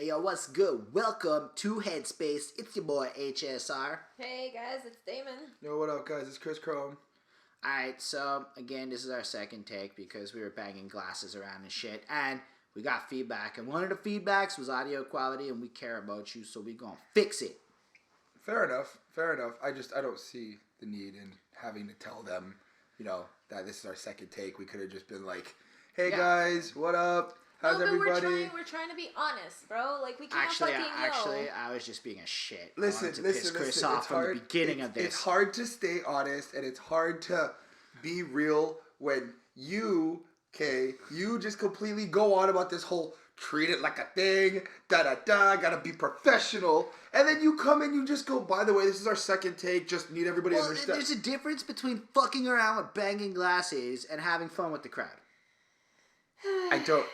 Hey yo, what's good? Welcome to Headspace. It's your boy HSR. Hey guys, it's Damon. Yo, what up guys? It's Chris Chrome. Alright, so again, this is our second take because we were banging glasses around and shit, and we got feedback, and one of the feedbacks was audio quality, and we care about you, so we gonna fix it. Fair enough. I don't see the need in having to tell them, that this is our second take. We could have just been like, hey guys, what up? How's everybody? We're trying to be honest, bro. Like, we can't Actually, I was just being a shit. Listen, I wanted to piss Chris off from the beginning of this. It's hard to stay honest, and it's hard to be real when you just completely go on about this whole treat it like a thing, gotta be professional, and then you come and you just go, by the way, this is our second take, just need everybody to understand. There's a difference between fucking around with banging glasses and having fun with the crowd. I don't.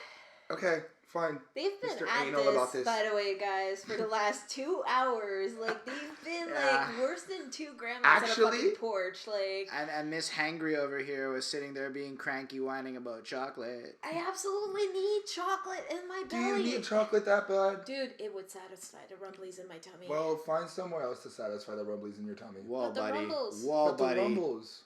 Okay, fine. They've been Mr. at Anal about this, by the way, guys, for the last 2 hours. Like, they've been, like, worse than 2 grandmas on a fucking porch. Like, and Miss Hangry over here was sitting there being cranky, whining about chocolate. I absolutely need chocolate in my belly. Do you need chocolate that bad? Dude, it would satisfy the rumblies in my tummy. Well, find somewhere else to satisfy the rumblies in your tummy. Whoa, buddy. Rumbles. Whoa, buddy. The rumbles.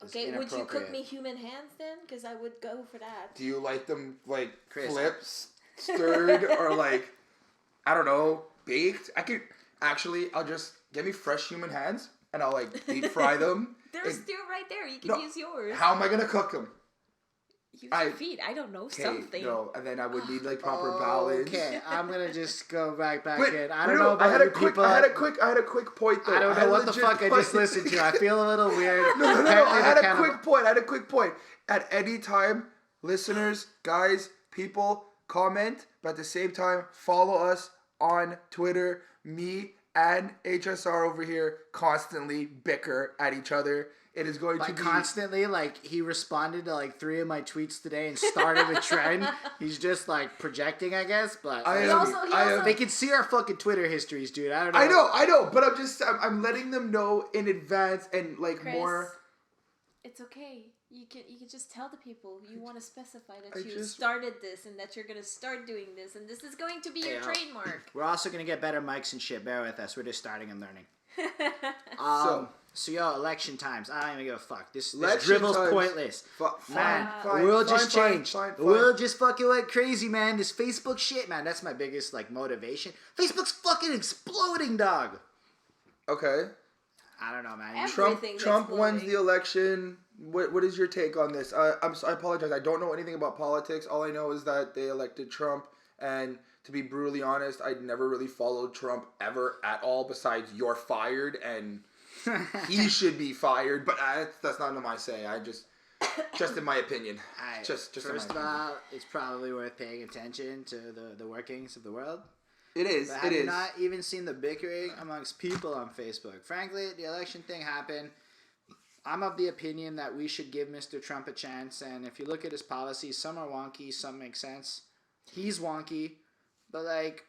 Okay, would you cook me human hands then? Because I would go for that. Do you like them, like, Chris, flips, stirred, or, like, I don't know, baked? I'll just, get me fresh human hands, and I'll, like, deep fry them. They're still right there. You can use yours. How am I going to cook them? Use your feet. I don't know, something. No, and then I would need, like, proper balance. Okay, I'm going to just go back Wait, in. I don't know about people. I had a quick point, though. I don't know what the fuck I just listened to. I feel a little weird. No. I had a quick point. At any time, listeners, guys, people, comment, but at the same time, follow us on Twitter. Me and HSR over here constantly bicker at each other. It is going to be constantly, like, he responded to like 3 of my tweets today and started a trend. He's just like projecting, I guess, but they can see our fucking Twitter histories, dude. I don't know. I know, but I'm letting them know in advance and like Chris, more. It's okay. You can just tell the people you want to specify that you started this and that you're gonna start doing this and this is going to be your trademark. We're also gonna get better mics and shit. Bear with us. We're just starting and learning. So election times. I don't even give a fuck. This dribble's pointless. Man, the world just changed. The world just fucking went crazy, man. This Facebook shit, man. That's my biggest like motivation. Facebook's fucking exploding, dog. Okay. I don't know, man. Trump wins the election. What is your take on this? I apologize. I don't know anything about politics. All I know is that they elected Trump, and to be brutally honest, I'd never really followed Trump ever at all. Besides, you're fired, and he should be fired. But that's not my say. I just in my opinion. First of all, it's probably worth paying attention to the workings of the world. It is. But have you not even seen the bickering amongst people on Facebook? Frankly, the election thing happened. I'm of the opinion that we should give Mr. Trump a chance. And if you look at his policies, some are wonky, some make sense. He's wonky. But, like,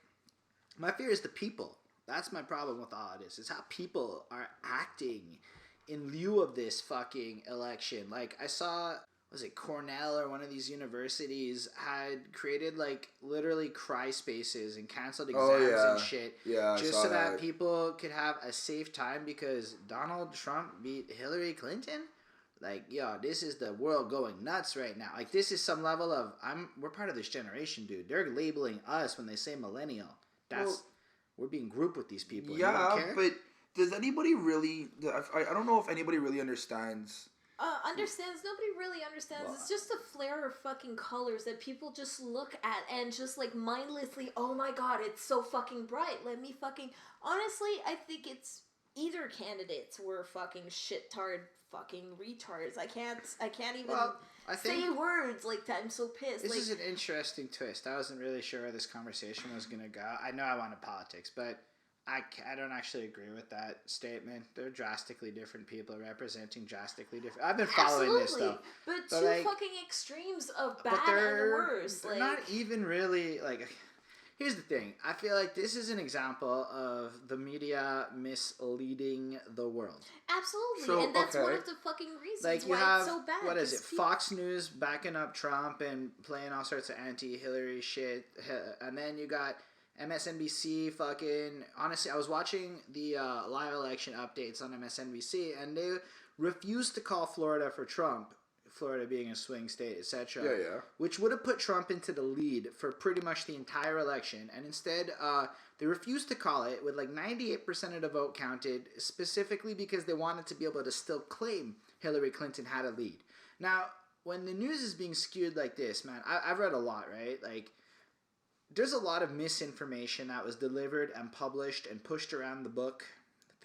my fear is the people. That's my problem with all of this, is how people are acting in lieu of this fucking election. Like, I saw, was it Cornell or one of these universities had created, like, literally cry spaces and canceled exams and shit. Yeah, just so that people could have a safe time because Donald Trump beat Hillary Clinton. Like, yo, this is the world going nuts right now. Like, this is some level of, we're part of this generation, dude. They're labeling us when they say millennial. We're being grouped with these people. Yeah, but does anybody really, I don't know if anybody really understands. Nobody really understands. Well, it's just a flare of fucking colors that people just look at and just like mindlessly, oh my god, it's so fucking bright. Let me fucking, honestly, I think it's either candidates were fucking shit-tard fucking retards. I can't even say words like that. I'm so pissed. This is an interesting twist. I wasn't really sure where this conversation was going to go. I know I wanted politics, but I don't actually agree with that statement. They're drastically different people representing drastically different. I've been following this though. But two fucking extremes of bad and the worst. They're not even really like. Here's the thing. I feel like this is an example of the media misleading the world. Absolutely, and that's one of the fucking reasons like why it's so bad. What is it? Fox News backing up Trump and playing all sorts of anti-Hillary shit, and then you got MSNBC fucking... Honestly, I was watching the live election updates on MSNBC, and they refused to call Florida for Trump. Florida being a swing state, etc. Yeah. Which would have put Trump into the lead for pretty much the entire election. And instead, they refused to call it with like 98% of the vote counted, specifically because they wanted to be able to still claim Hillary Clinton had a lead. Now, when the news is being skewed like this, man, I've read a lot, right? Like, there's a lot of misinformation that was delivered and published and pushed around the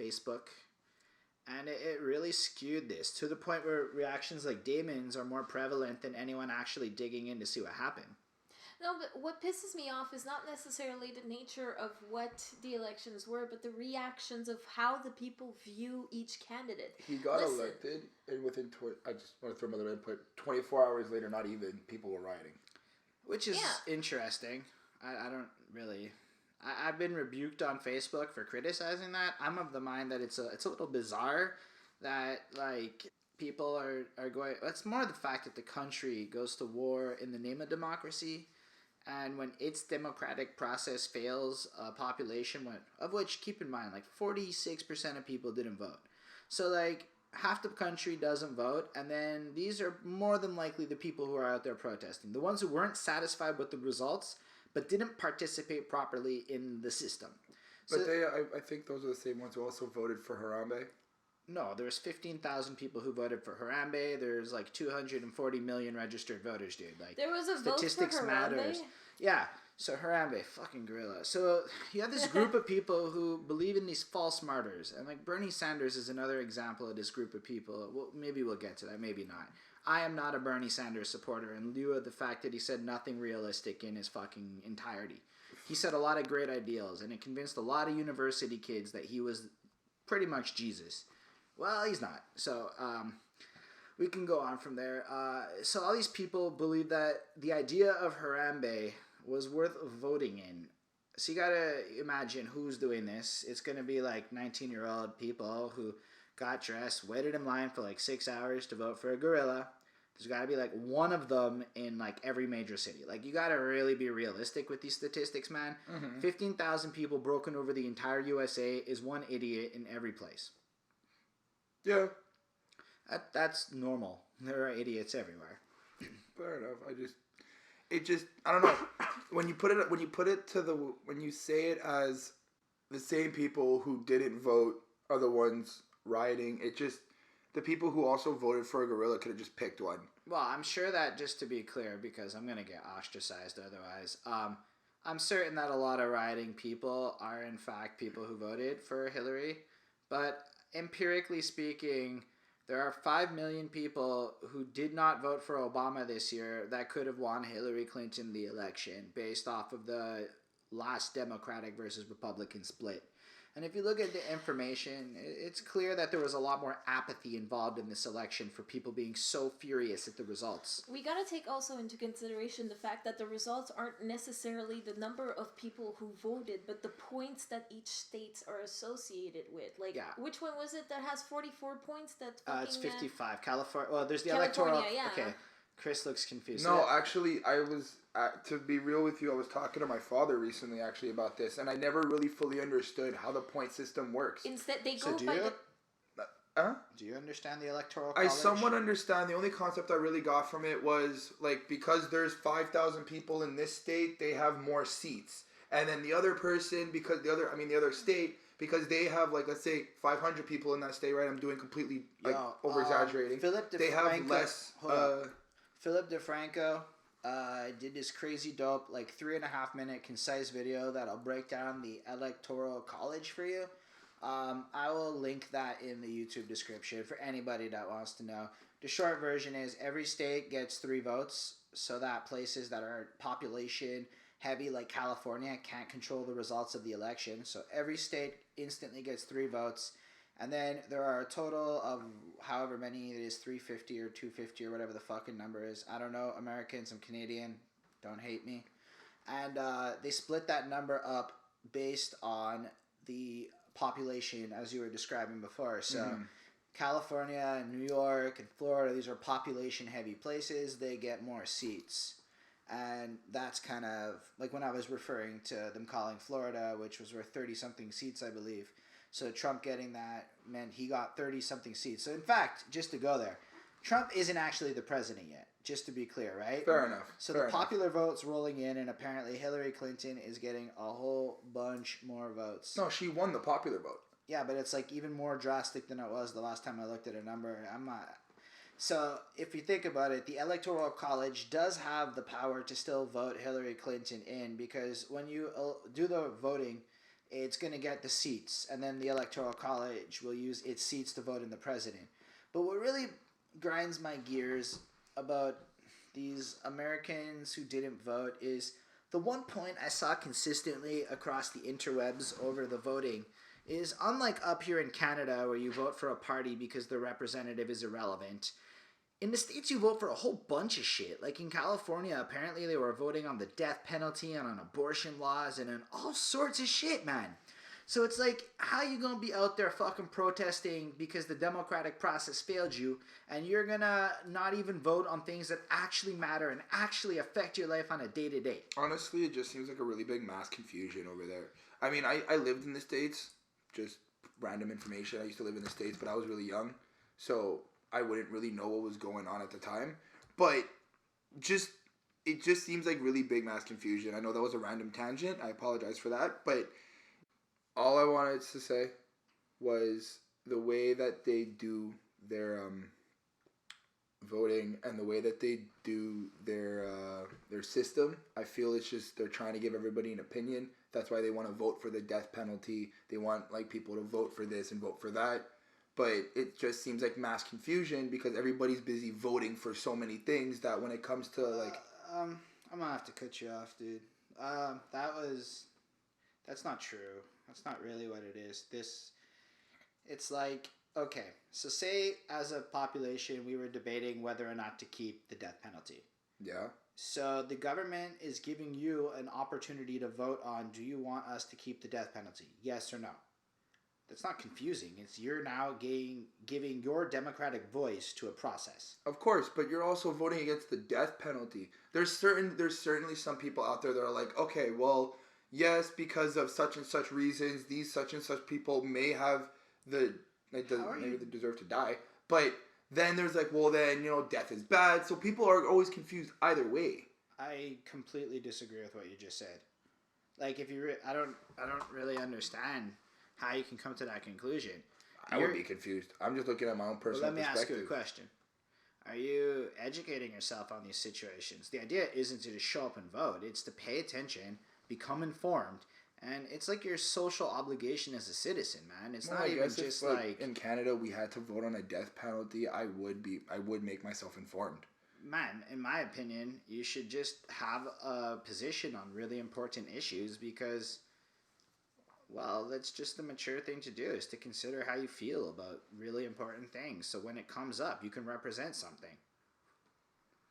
Facebook. And it really skewed this to the point where reactions like Daemon's are more prevalent than anyone actually digging in to see what happened. No, but what pisses me off is not necessarily the nature of what the elections were, but the reactions of how the people view each candidate. He got elected, and within I just want to throw another input. 24 hours later, not even, people were rioting. Which is interesting. I don't really... I've been rebuked on Facebook for criticizing that. I'm of the mind that it's a little bizarre that, like, people are going... It's more the fact that the country goes to war in the name of democracy, and when its democratic process fails, a population of which, keep in mind, like, 46% of people didn't vote. So, like, half the country doesn't vote, and then these are more than likely the people who are out there protesting. The ones who weren't satisfied with the results... but didn't participate properly in the system. But I think those are the same ones who also voted for Harambe. No, there's 15,000 people who voted for Harambe. There's like 240 million registered voters, dude. Like, there was a statistics vote for Harambe? matters. Yeah, so Harambe, fucking gorilla. So you have this group of people who believe in these false martyrs, and like Bernie Sanders is another example of this group of people. Well, maybe we'll get to that, maybe not. I am not a Bernie Sanders supporter in lieu of the fact that he said nothing realistic in his fucking entirety. He said a lot of great ideals, and it convinced a lot of university kids that he was pretty much Jesus. Well, he's not. So, we can go on from there. So all these people believe that the idea of Harambe was worth voting in. So you gotta imagine who's doing this. It's gonna be like 19-year-old people who... got dressed, waited in line for like 6 hours to vote for a gorilla. There's got to be like one of them in like every major city. Like, you got to really be realistic with these statistics, man. 15,000 people broken over the entire USA is one idiot in every place. Yeah. That's normal. There are idiots everywhere. Fair enough. I don't know. When you say it as the same people who didn't vote are the ones rioting, the people who also voted for a gorilla could have just picked one. Well, I'm sure that, just to be clear, because I'm going to get ostracized otherwise, I'm certain that a lot of rioting people are in fact people who voted for Hillary, but empirically speaking, there are 5 million people who did not vote for Obama this year that could have won Hillary Clinton the election based off of the last Democratic versus Republican split. And if you look at the information, it's clear that there was a lot more apathy involved in this election for people being so furious at the results. We gotta take also into consideration the fact that the results aren't necessarily the number of people who voted, but the points that each state are associated with. Like, which one was it that has 44 points? It's 55. California. Well, there's the Electoral. Yeah. Okay. Chris looks confused. No, actually, I was, to be real with you, I was talking to my father recently, actually, about this, and I never really fully understood how the point system works. Instead, they go by Do you understand the Electoral College? I somewhat understand. The only concept I really got from it was, like, because there's 5,000 people in this state, they have more seats. And then the other person, the other state, because they have, like, let's say 500 people in that state, right? I'm doing completely, like, over-exaggerating. They have less... Philip DeFranco did this crazy dope, like 3.5 minute concise video that'll break down the Electoral College for you. I will link that in the YouTube description for anybody that wants to know. The short version is every state gets 3 votes, so that places that are population heavy like California can't control the results of the election. So every state instantly gets 3 votes. And then there are a total of however many it is, 350 or 250 or whatever the fucking number is. I don't know, Americans, I'm Canadian, don't hate me. And they split that number up based on the population, as you were describing before. So California and New York and Florida, these are population-heavy places. They get more seats. And that's kind of like when I was referring to them calling Florida, which was worth 30-something seats, I believe. So Trump getting that meant he got 30-something seats. So in fact, just to go there, Trump isn't actually the president yet, just to be clear, right? Fair enough. So the popular vote's rolling in, and apparently Hillary Clinton is getting a whole bunch more votes. No, she won the popular vote. Yeah, but it's like even more drastic than it was the last time I looked at a number. I'm not... So if you think about it, the Electoral College does have the power to still vote Hillary Clinton in, because when you do the voting, it's going to get the seats, and then the Electoral College will use its seats to vote in the president. But what really grinds my gears about these Americans who didn't vote is the one point I saw consistently across the interwebs over the voting is, unlike up here in Canada where you vote for a party because the representative is irrelevant, in the States you vote for a whole bunch of shit. Like in California, apparently they were voting on the death penalty and on abortion laws and on all sorts of shit, man. So it's like, how you gonna be out there fucking protesting because the democratic process failed you, and you're gonna not even vote on things that actually matter and actually affect your life on a day-to-day? Honestly, it just seems like a really big mass confusion over there. I mean, I lived in the States, just random information. I used to live in the States, but I was really young, so I wouldn't really know what was going on at the time. But it just seems like really big mass confusion. I know that was a random tangent. I apologize for that. But all I wanted to say was the way that they do their voting and the way that they do their system, I feel it's just they're trying to give everybody an opinion. That's why they want to vote for the death penalty. They want like people to vote for this and vote for that. But it just seems like mass confusion because everybody's busy voting for so many things that when it comes to like... I'm going to have to cut you off, dude. That's not true. That's not really what it is. It's like, okay, so say as a population we were debating whether or not to keep the death penalty. Yeah. So the government is giving you an opportunity to vote on, do you want us to keep the death penalty? Yes or no? That's not confusing. It's you're now giving your democratic voice to a process. Of course, but you're also voting against the death penalty. There's certainly some people out there that are like, okay, well, yes, because of such and such reasons, these such and such people may have maybe they deserve to die. But then there's like, well, then, death is bad. So people are always confused either way. I completely disagree with what you just said. Like, if you, I don't really understand how you can come to that conclusion. I would be confused. I'm just looking at my own personal perspective. Let me ask you a question. Are you educating yourself on these situations? The idea isn't to just show up and vote. It's to pay attention, become informed, and it's like your social obligation as a citizen, man. It's not even just like... In Canada, we had to vote on a death penalty. I would make myself informed. Man, in my opinion, you should just have a position on really important issues because... Well, that's just the mature thing to do, is to consider how you feel about really important things. So when it comes up, you can represent something.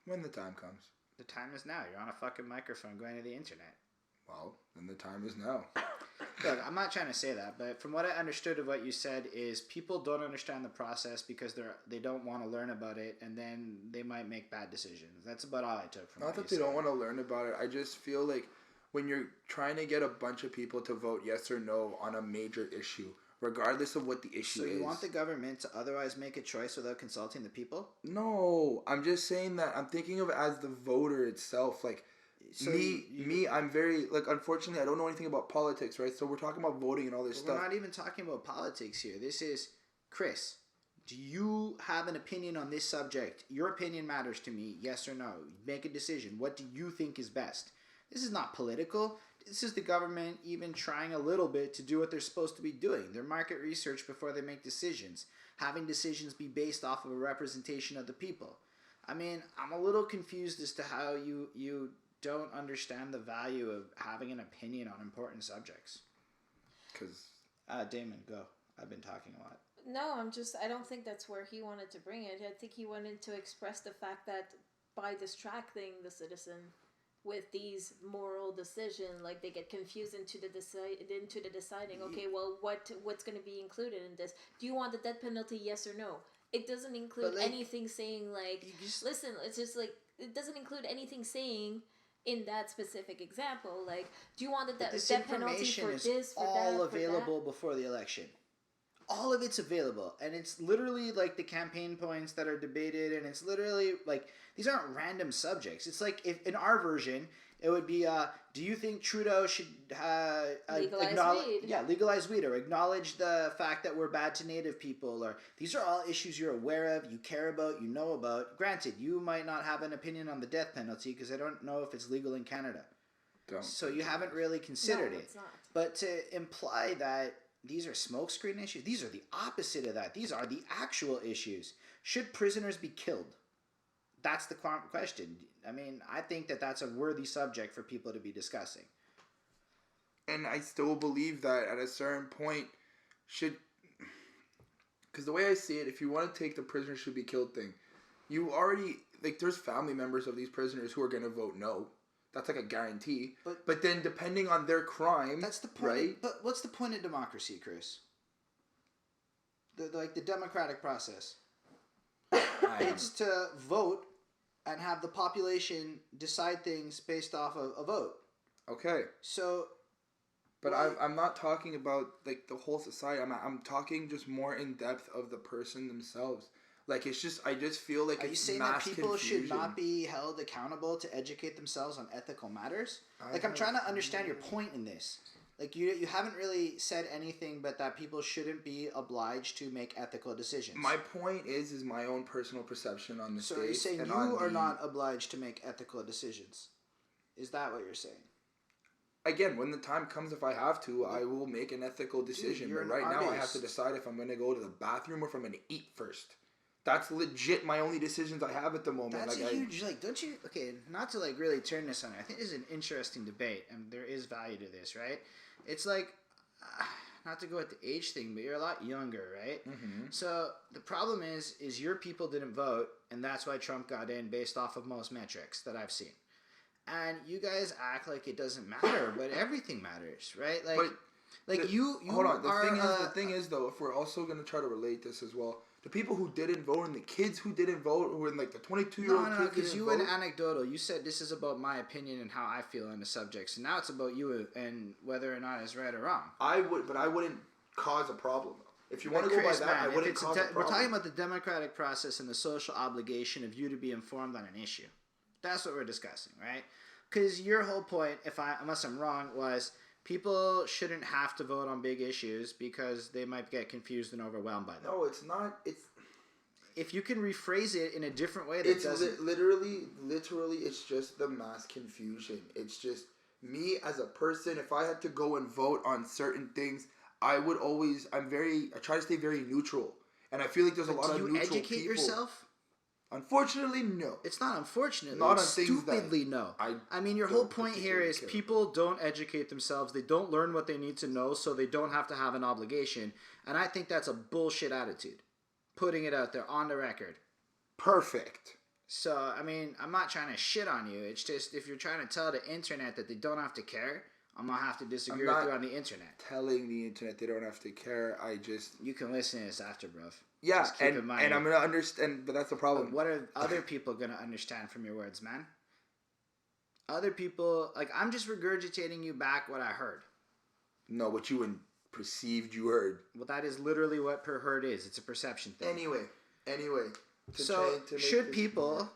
When the time comes. The time is now. You're on a fucking microphone going to the internet. Well, then the time is now. Look, I'm not trying to say that, but from what I understood of what you said is people don't understand the process because they don't want to learn about it, and then they might make bad decisions. That's about all I took from Not that they don't want to learn about it. I just feel like when you're trying to get a bunch of people to vote yes or no on a major issue, regardless of what the issue is. So you want the government to otherwise make a choice without consulting the people? No, I'm just saying that I'm thinking of it as the voter itself. Like, so I'm very, like, unfortunately, I don't know anything about politics, right? So we're talking about voting and all this stuff. We're not even talking about politics here. This is, Chris, do you have an opinion on this subject? Your opinion matters to me, yes or no? Make a decision. What do you think is best? This is not political. This is the government even trying a little bit to do what they're supposed to be doing. Their market research before they make decisions. Having decisions be based off of a representation of the people. I mean, I'm a little confused as to how you don't understand the value of having an opinion on important subjects. Because... Damon, go. I've been talking a lot. No, I don't think that's where he wanted to bring it. I think he wanted to express the fact that by distracting the citizen with these moral decisions, like they get confused into the deciding. Okay, well, what's going to be included in this? Do you want the death penalty? Yes or no? It doesn't include anything saying like. Listen, it's just like it doesn't include anything saying in that specific example. Like, do you want the This death penalty information for is this, for that, all for available that? before the election. All of it's available, and it's literally like the campaign points that are debated, and it's literally like these aren't random subjects. It's like if in our version it would be do you think Trudeau should Legalize weed. legalize weed, or acknowledge the fact that we're bad to Native people, or these are all issues you're aware of, you care about, you know about. Granted, you might not have an opinion on the death penalty because I don't know if it's legal in Canada. So you haven't really considered it. It's not. But to imply that these are smokescreen issues, these are the opposite of that. These are the actual issues. Should prisoners be killed? That's the question. I mean, I think that that's a worthy subject for people to be discussing. And I still believe that at a certain point because the way I see it, if you want to take the prisoners should be killed thing, you already, like, there's family members of these prisoners who are going to vote no. That's like a guarantee. But then depending on their crime, that's the point. Right? But what's the point of democracy, Chris? The democratic process. It's to vote and have the population decide things based off of a vote. Okay. So. But I'm not talking about like the whole society. I'm talking just more in depth of the person themselves. Like, it's just, I just feel like Are you saying that people should not be held accountable to educate themselves on ethical matters? I'm trying to understand your point in this. Like, you haven't really said anything but that people shouldn't be obliged to make ethical decisions. My point is my own personal perception on the state. So are you saying you are not obliged to make ethical decisions? Is that what you're saying? Again, when the time comes, if I have to, I will make an ethical decision. Dude, but right now, I have to decide if I'm going to go to the bathroom or if I'm going to eat first. That's legit my only decisions I have at the moment. That's huge, don't you, okay, not to, really turn this on, I think this is an interesting debate, and there is value to this, right? It's like, not to go with the age thing, but you're a lot younger, right? Mm-hmm. So, the problem is your people didn't vote, and that's why Trump got in based off of most metrics that I've seen. And you guys act like it doesn't matter, but everything matters, right? You hold on, the thing is, though, if we're also going to try to relate this as well, the people who didn't vote and the kids who didn't vote, who were in the 22-year-old kids because you went anecdotal. You said this is about my opinion and how I feel on the subject. So now it's about you and whether or not it's right or wrong. I wouldn't cause a problem. If you want to go by that, I wouldn't cause a problem. We're talking about the democratic process and the social obligation of you to be informed on an issue. That's what we're discussing, right? Because your whole point, unless I'm wrong, was people shouldn't have to vote on big issues because they might get confused and overwhelmed by them. No, it's not. It's if you can rephrase it in a different way, literally, it's just the mass confusion. It's just me as a person. If I had to go and vote on certain things, I try to stay very neutral, and I feel like there's a lot of neutral people. Do you educate yourself? Unfortunately, no. It's not unfortunately. Not on stupidly no. I mean, your whole point here is people don't educate themselves. They don't learn what they need to know, so they don't have to have an obligation. And I think that's a bullshit attitude. Putting it out there on the record. Perfect. So, I mean, I'm not trying to shit on you. It's just if you're trying to tell the internet that they don't have to care, I'm going to have to disagree with you on the internet. Telling the internet they don't have to care. You can listen to this after, bruv. Yeah, and I'm going to understand, but that's the problem. But what are other people going to understand from your words, man? Other people, I'm just regurgitating you back what I heard. No, what you perceived you heard. Well, that is literally what heard is. It's a perception thing. Anyway. Should people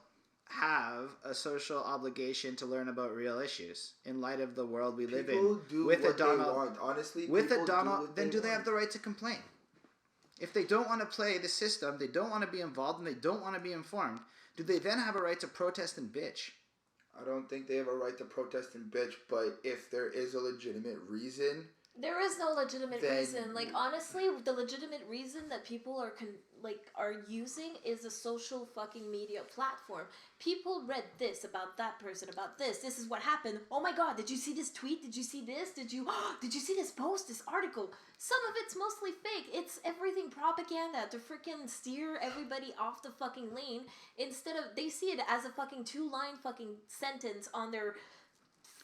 have a social obligation to learn about real issues in light of the world we live in? Honestly, then do they have the right to complain? If they don't want to play the system, they don't want to be involved, and they don't want to be informed, do they then have a right to protest and bitch? I don't think they have a right to protest and bitch, but if there is a legitimate reason... There is no legitimate reason. Honestly, the legitimate reason that people are using is a social fucking media platform. People read this about that person, about this. This is what happened. Oh my god, did you see this tweet? Did you see this? Did you see this post, this article? Some of it's mostly fake. It's everything propaganda to freaking steer everybody off the fucking lane instead of they see it as a fucking 2-line fucking sentence on their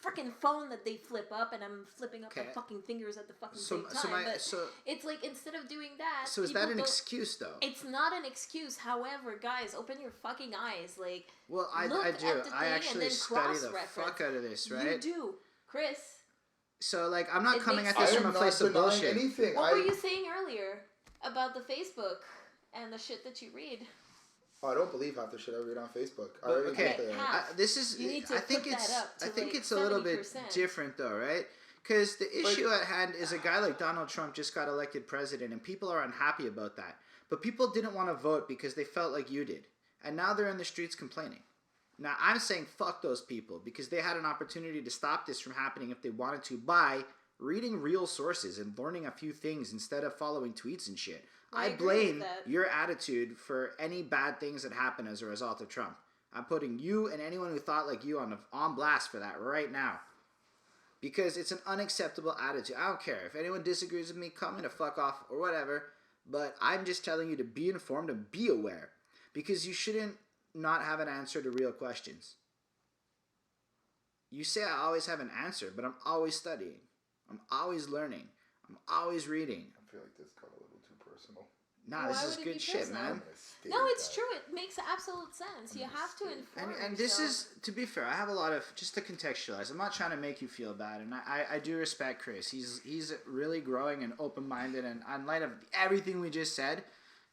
freaking phone that they flip up, and I'm flipping up my fucking fingers at the fucking same time. It's like, instead of doing that... So is that an excuse, though? It's not an excuse. However, guys, open your fucking eyes. Like, well, I do. I actually study the fuck out of this, right? You do. Chris... So, like, I'm not coming at this from a place of bullshit. Anything. What were you saying earlier about the Facebook and the shit that you read? Oh, I don't believe half the shit I read on Facebook. I think it's a little bit different, though, right? Because the issue at hand is a guy like Donald Trump just got elected president, and people are unhappy about that. But people didn't want to vote because they felt like you did. And now they're in the streets complaining. Now, I'm saying fuck those people because they had an opportunity to stop this from happening if they wanted to by reading real sources and learning a few things instead of following tweets and shit. I blame your attitude for any bad things that happen as a result of Trump. I'm putting you and anyone who thought like you on blast for that right now. Because it's an unacceptable attitude. I don't care. If anyone disagrees with me, come in to fuck off or whatever. But I'm just telling you to be informed and be aware. Because you shouldn't not have an answer to real questions. You say I always have an answer, but I'm always studying. I'm always learning. I'm always reading. I feel like this got a little too personal. Nah, this is good shit, man. No, it's true. It makes absolute sense. You have to inform. And this is, to be fair, I have a lot of, just to contextualize, I'm not trying to make you feel bad, and I do respect Chris. He's really growing and open-minded, and in light of everything we just said,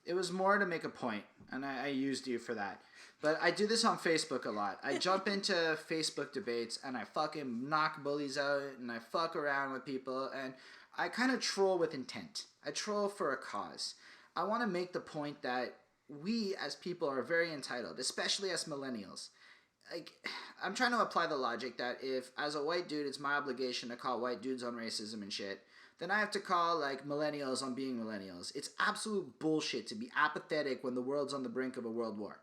it was more to make a point, and I used you for that. But I do this on Facebook a lot. I jump into Facebook debates, and I fucking knock bullies out, and I fuck around with people, and I kind of troll with intent. I troll for a cause. I want to make the point that we as people are very entitled, especially as millennials. Like, I'm trying to apply the logic that if, as a white dude, it's my obligation to call white dudes on racism and shit, then I have to call, like, millennials on being millennials. It's absolute bullshit to be apathetic when the world's on the brink of a world war.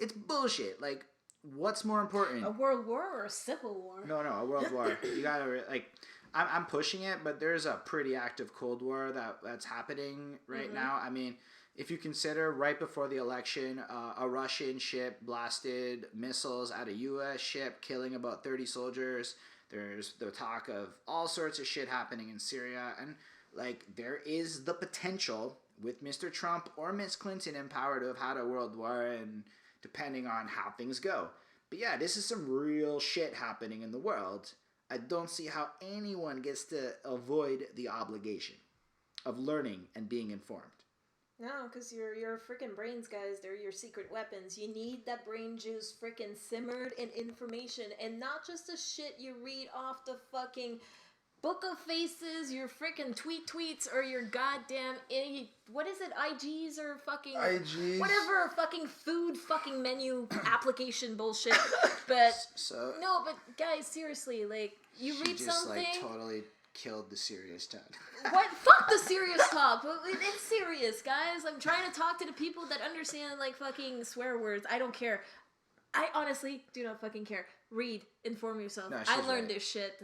It's bullshit. Like, what's more important? A world war or a civil war? No, a world war. You gotta, like, I'm pushing it, but there's a pretty active Cold War that's happening right now. I mean, if you consider right before the election, a Russian ship blasted missiles at a U.S. ship, killing about 30 soldiers. There's the talk of all sorts of shit happening in Syria. And, like, there is the potential with Mr. Trump or Miss Clinton in power to have had a world war, and depending on how things go. But yeah, this is some real shit happening in the world. I don't see how anyone gets to avoid the obligation of learning and being informed. No, because your freaking brains, guys, they're your secret weapons. You need that brain juice freaking simmered in information, and not just the shit you read off the fucking Book of Faces, your freaking tweets, or your goddamn, what is it, IGs or fucking... IGs. Whatever fucking food fucking menu application bullshit. But, no, but guys, seriously, like, you read something... She just, like, totally killed the serious talk. What? Fuck the serious talk. It's serious, guys. I'm trying to talk to the people that understand, like, fucking swear words. I don't care. I honestly do not fucking care. Read, inform yourself. No, I learned this shit.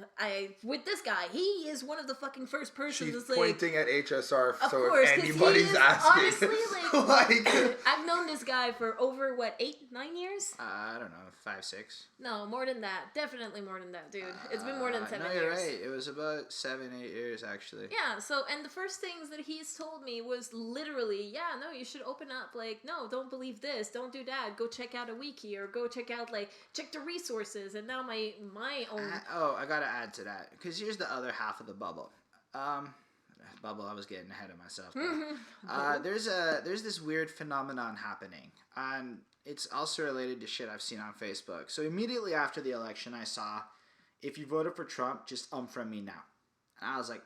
With this guy, he is one of the fucking first persons. She's pointing at HSR, so if anybody's asking. Honestly, like, I've known this guy for over, 8, 9 years? I don't know, 5, 6. No, more than that. Definitely more than that, dude. It's been more than 7 years. No, you're right. It was about 7, 8 years, actually. Yeah, and the first things that he's told me was literally, you should open up. Like, no, don't believe this. Don't do that. Go check out a wiki, or go check out, check the resources. And now my own... I gotta add to that, because here's the other half of the bubble. I was getting ahead of myself. There's this weird phenomenon happening, and it's also related to shit I've seen on Facebook. So immediately after the election, I saw, if you voted for Trump, just unfriend me now. And I was like,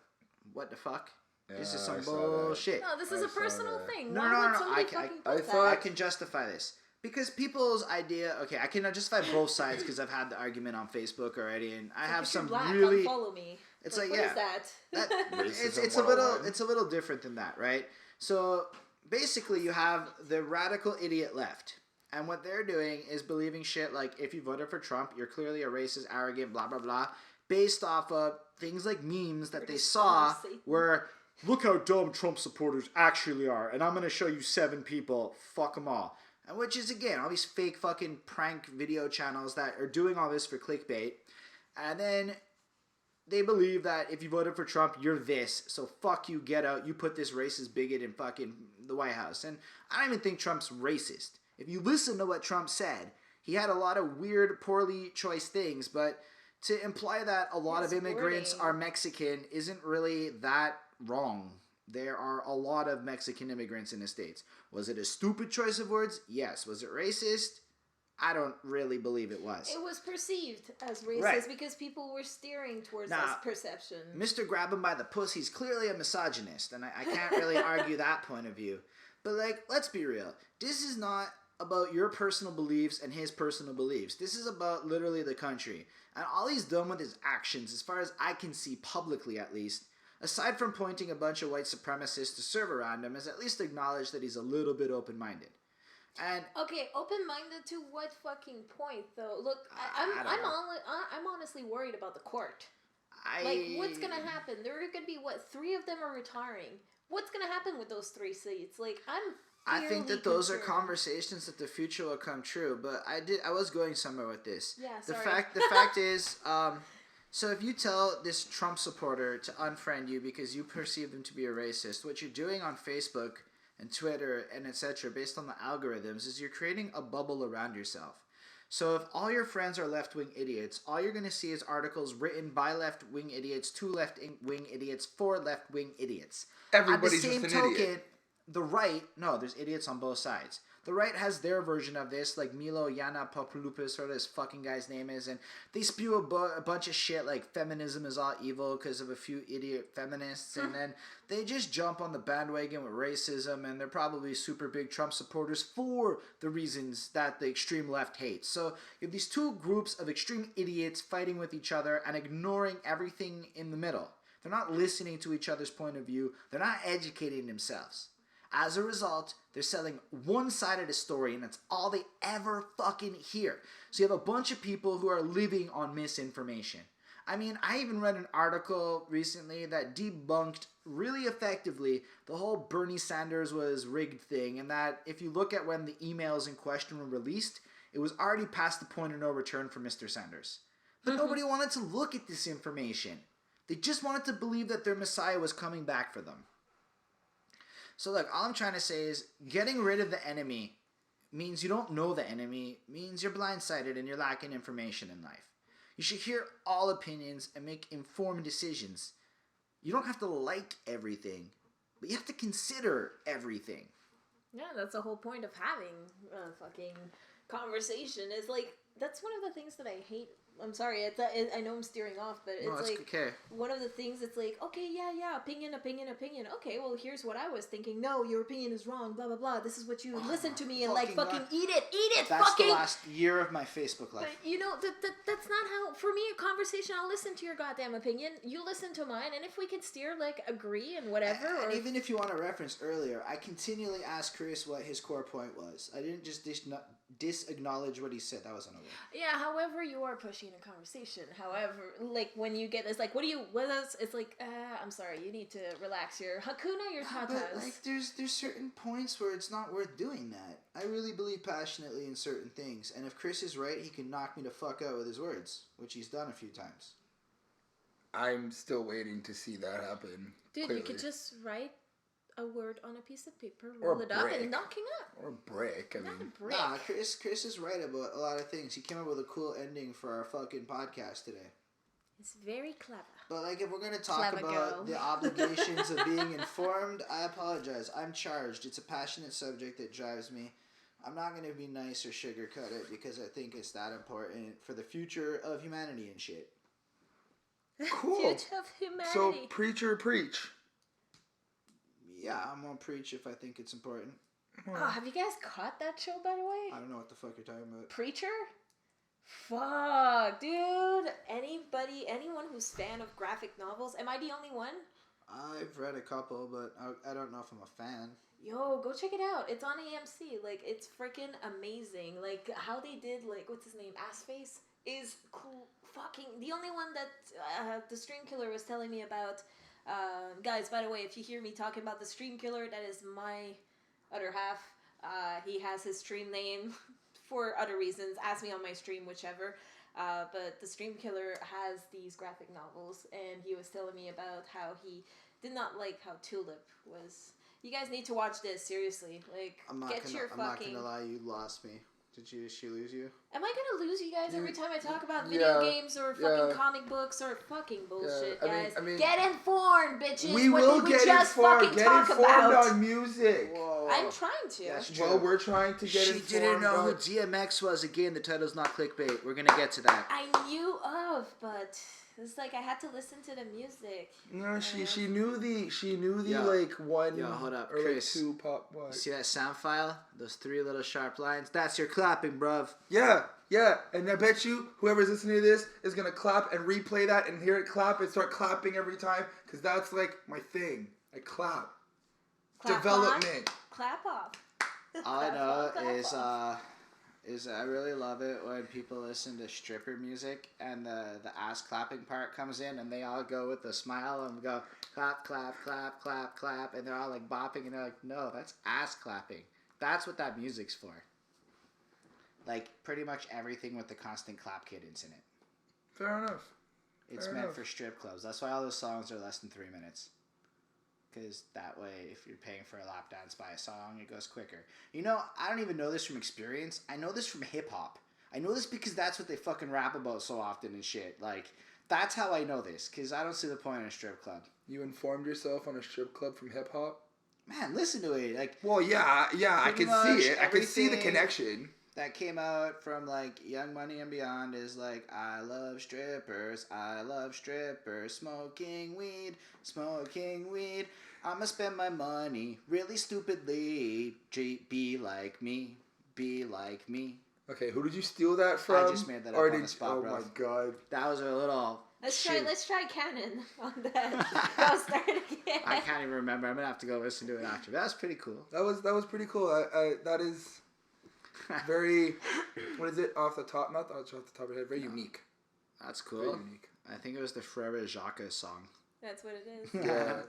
what the fuck? This is some bullshit. No, this is a personal thing. No. I can justify this. Because people's idea, I can justify both sides because I've had the argument on Facebook already, and I have some really. Unfollow me. It's what is that? It's a little different than that, right? So basically, you have the radical idiot left, and what they're doing is believing shit like, if you voted for Trump, you're clearly a racist, arrogant, blah blah blah, based off of things like memes that they saw where, look how dumb Trump supporters actually are, and I'm gonna show you 7 people, fuck them all. Which is, again, all these fake fucking prank video channels that are doing all this for clickbait. And then they believe that if you voted for Trump, you're this. So fuck you, get out. You put this racist bigot in fucking the White House. And I don't even think Trump's racist. If you listen to what Trump said, he had a lot of weird, poorly choiced things. But to imply that a lot of immigrants are Mexican isn't really that wrong. There are a lot of Mexican immigrants in the States. Was it a stupid choice of words? Yes. Was it racist? I don't really believe it was. It was perceived as racist because people were steering towards this perception. Mr. Grab him by the pussy's clearly a misogynist, and I can't really argue that point of view. But, like, let's be real. This is not about your personal beliefs and his personal beliefs. This is about literally the country. And all he's done with his actions, as far as I can see publicly at least, aside from pointing a bunch of white supremacists to serve around him, is at least acknowledge that he's a little bit open-minded. And okay, open-minded to what fucking point, though? Look, I'm honestly worried about the court. What's gonna happen? There are gonna be 3 of them are retiring. What's gonna happen with those 3 seats? Like, I think that those are conversations that the future will come true. But I was going somewhere with this. Yeah, sorry. The fact is, so if you tell this Trump supporter to unfriend you because you perceive them to be a racist, what you're doing on Facebook and Twitter and etc. based on the algorithms is you're creating a bubble around yourself. So if all your friends are left-wing idiots, all you're going to see is articles written by left-wing idiots, to left-wing idiots, for left-wing idiots. Everybody's just an idiot. The right, no, there's idiots on both sides. The right has their version of this, like Milo Yiannopoulos, whatever this fucking guy's name is, and they spew a bunch of shit like feminism is all evil because of a few idiot feminists, and then they just jump on the bandwagon with racism, and they're probably super big Trump supporters for the reasons that the extreme left hates. So you have these 2 groups of extreme idiots fighting with each other and ignoring everything in the middle. They're not listening to each other's point of view. They're not educating themselves. As a result, they're selling one side of the story, and that's all they ever fucking hear. So you have a bunch of people who are living on misinformation. I mean, I even read an article recently that debunked really effectively the whole Bernie Sanders was rigged thing, and that if you look at when the emails in question were released, it was already past the point of no return for Mr. Sanders. But nobody wanted to look at this information. They just wanted to believe that their Messiah was coming back for them. So look, all I'm trying to say is getting rid of the enemy means you don't know the enemy, means you're blindsided and you're lacking information in life. You should hear all opinions and make informed decisions. You don't have to like everything, but you have to consider everything. Yeah, that's the whole point of having a fucking conversation. Is like, that's one of the things that I hate. I'm sorry, I know I'm steering off, but it's okay. One of the things it's like, okay, yeah, opinion. Okay, well, here's what I was thinking. No, your opinion is wrong, blah, blah, blah. This is what you listen to me and fucking eat it, That's the last year of my Facebook life. But, you know, that's not how, for me, a conversation, I'll listen to your goddamn opinion. You listen to mine, and if we can steer, agree and whatever. And even if you want to reference earlier, I continually asked Chris what his core point was. I didn't just disacknowledge what he said. That was unaware. Yeah, however, you are pushing a conversation. However, when you get this, it's like, I'm sorry, you need to relax your hakuna, your tatas. But, there's certain points where it's not worth doing that. I really believe passionately in certain things, and if Chris is right, he can knock me the fuck out with his words, which he's done a few times. I'm still waiting to see that happen. Dude, clearly. You could just write a word on a piece of paper, roll it up, and knock him out. Or a brick. Nah, Chris is right about a lot of things. He came up with a cool ending for our fucking podcast today. It's very clever. But if we're gonna talk about the obligations of being informed, I apologize. I'm charged. It's a passionate subject that drives me. I'm not gonna be nice or sugarcoat it because I think it's that important for the future of humanity and shit. Cool. Future of humanity. So preacher preach. Yeah, I'm gonna preach if I think it's important. Oh, have you guys caught that show, by the way? I don't know what the fuck you're talking about. Preacher? Fuck, dude. Anyone who's fan of graphic novels, am I the only one? I've read a couple, but I don't know if I'm a fan. Yo, go check it out. It's on AMC. It's freaking amazing. How they did, what's his name? Assface is cool. Fucking, the only one that the Stream Killer was telling me about. Guys, by the way, if you hear me talking about the Stream Killer, that is my other half. He has his stream name for other reasons. Ask me on my stream, whichever. But the Stream Killer has these graphic novels, and he was telling me about how he did not like how Tulip was. You guys need to watch this, seriously. Like, I'm not gonna lie, you lost me. Did she lose you? Am I gonna lose you guys every time I talk about video games or fucking comic books or fucking bullshit, guys? I mean, get informed, bitches. We will get informed. Get informed on music. Whoa. I'm trying to. That's true. Well, we're trying to get informed. She didn't know who DMX was. Again, the title's not clickbait. We're gonna get to that. I knew of, but it's like I had to listen to the music. No, she knew the like one hold up, or Chris. like two pop. What? See that sound file? Those 3 little sharp lines? That's your clapping, bruv. Yeah, and I bet you whoever's listening to this is gonna clap and replay that and hear it clap and start clapping every time because that's like my thing. I clap. Development. On, clap off. All I know is I really love it when people listen to stripper music and the ass clapping part comes in and they all go with a smile and go clap, clap, clap, clap, clap, and they're all like bopping and they're like, no, that's ass clapping. That's what that music's for. Like pretty much everything with the constant clap cadence in it. Fair enough. It's meant for strip clubs. That's why all those songs are less than 3 minutes. Because that way, if you're paying for a lap dance by a song, it goes quicker. You know, I don't even know this from experience. I know this from hip-hop. I know this because that's what they fucking rap about so often and shit. Like, that's how I know this. Because I don't see the point in a strip club. You informed yourself on a strip club from hip-hop? Man, listen to it. Like, well, yeah, I can see it. I can see the connection. That came out from, like, Young Money and Beyond is like, I love strippers, smoking weed, I'ma spend my money really stupidly, be like me. Okay, who did you steal that from? I just made that up on the spot, bro. Oh my god. That was a little... Let's try canon on that. I'll start again. I can't even remember. I'm gonna have to go listen to it after. That was pretty cool. That was pretty cool. That is... very, what is it, off the top, not off the top of your head, very unique. That's cool. Very unique. I think it was the Frere Jacques song. That's what it is. Yeah.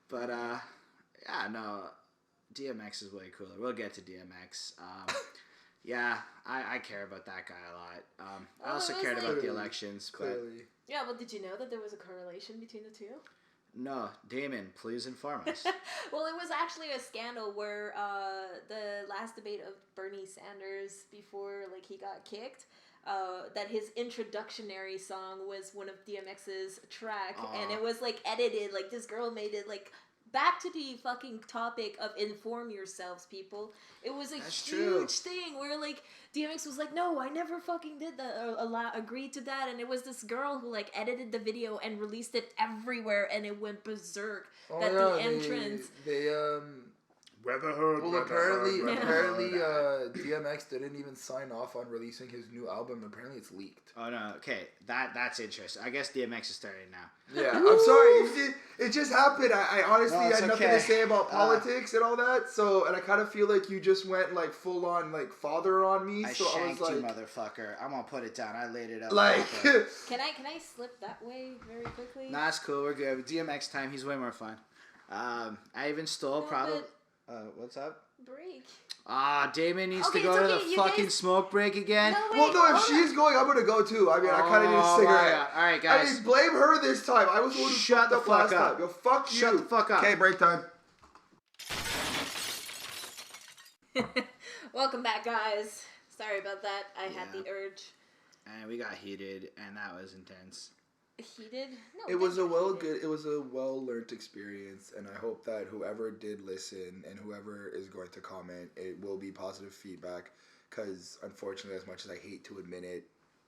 But, yeah, no, DMX is way cooler. We'll get to DMX. Yeah, I care about that guy a lot. I also cared about the elections. Clearly. Yeah, well, did you know that there was a correlation between the two? No, Damon, please inform us. Well, it was actually a scandal where the last debate of Bernie Sanders before like he got kicked, that his introductionary song was one of DMX's track, and it was like edited. Like this girl made it like back to the fucking topic of inform yourselves, people. It was a huge thing where like DMX was like, no, I never fucking did that, agreed to that, and it was this girl who like edited the video and released it everywhere, and it went berserk. The entrance. Apparently, DMX didn't even sign off on releasing his new album. Apparently, it's leaked. Oh no, okay, that's interesting. I guess DMX is starting now. Yeah, I'm sorry. It just happened. I honestly had nothing to say about politics and all that. So, and I kind of feel like you just went like full on like father on me. I so shanked I was you, like, motherfucker. I'm gonna put it down. I laid it out. Like, can I slip that way very quickly? Nah, it's cool. We're good. DMX time. He's way more fun. I even stole probably. What's up? Break. Damon needs to go to the fucking smoke break again. No, if she's going, I'm gonna go too. I mean, I kind of need a cigarette. All right, guys. I mean, blame her this time. I was the one who fucked up last time. Yo, fuck you. Shut the fuck up. Okay, break time. Welcome back, guys. Sorry about that. I had the urge. And we got heated, and that was intense. Heated? No, it was a well-learned experience, and I hope that whoever did listen and whoever is going to comment, it will be positive feedback, because unfortunately, as much as I hate to admit it,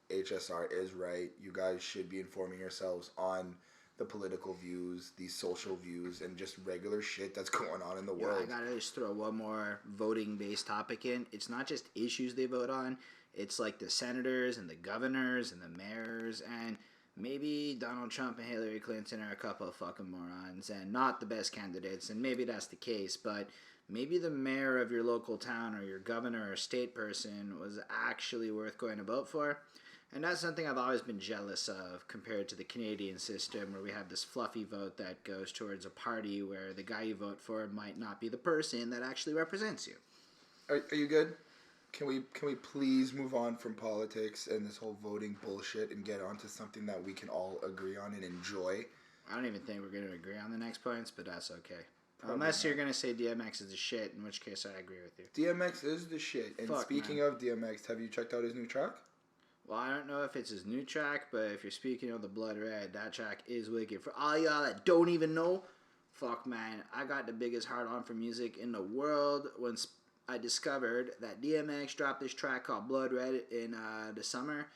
HSR is right. You guys should be informing yourselves on the political views, the social views, and just regular shit that's going on in the world. I gotta just throw one more voting-based topic in. It's not just issues they vote on. It's like the senators and the governors and the mayors, and maybe Donald Trump and Hillary Clinton are a couple of fucking morons and not the best candidates, and maybe that's the case, but maybe the mayor of your local town or your governor or state person was actually worth going to vote for. And that's something I've always been jealous of compared to the Canadian system, where we have this fluffy vote that goes towards a party where the guy you vote for might not be the person that actually represents you. Are you good? Can we please move on from politics and this whole voting bullshit and get on to something that we can all agree on and enjoy? I don't even think we're going to agree on the next points, but that's okay. Probably Unless not. you're going to say DMX is the shit, in which case I agree with you. DMX is the shit. And speaking of DMX, have you checked out his new track? Well, I don't know if it's his new track, but if you're speaking of the Blood Red, that track is wicked. For all y'all that don't even know, fuck, man, I got the biggest heart-on for music in the world when I discovered that DMX dropped this track called Blood Red in the summer,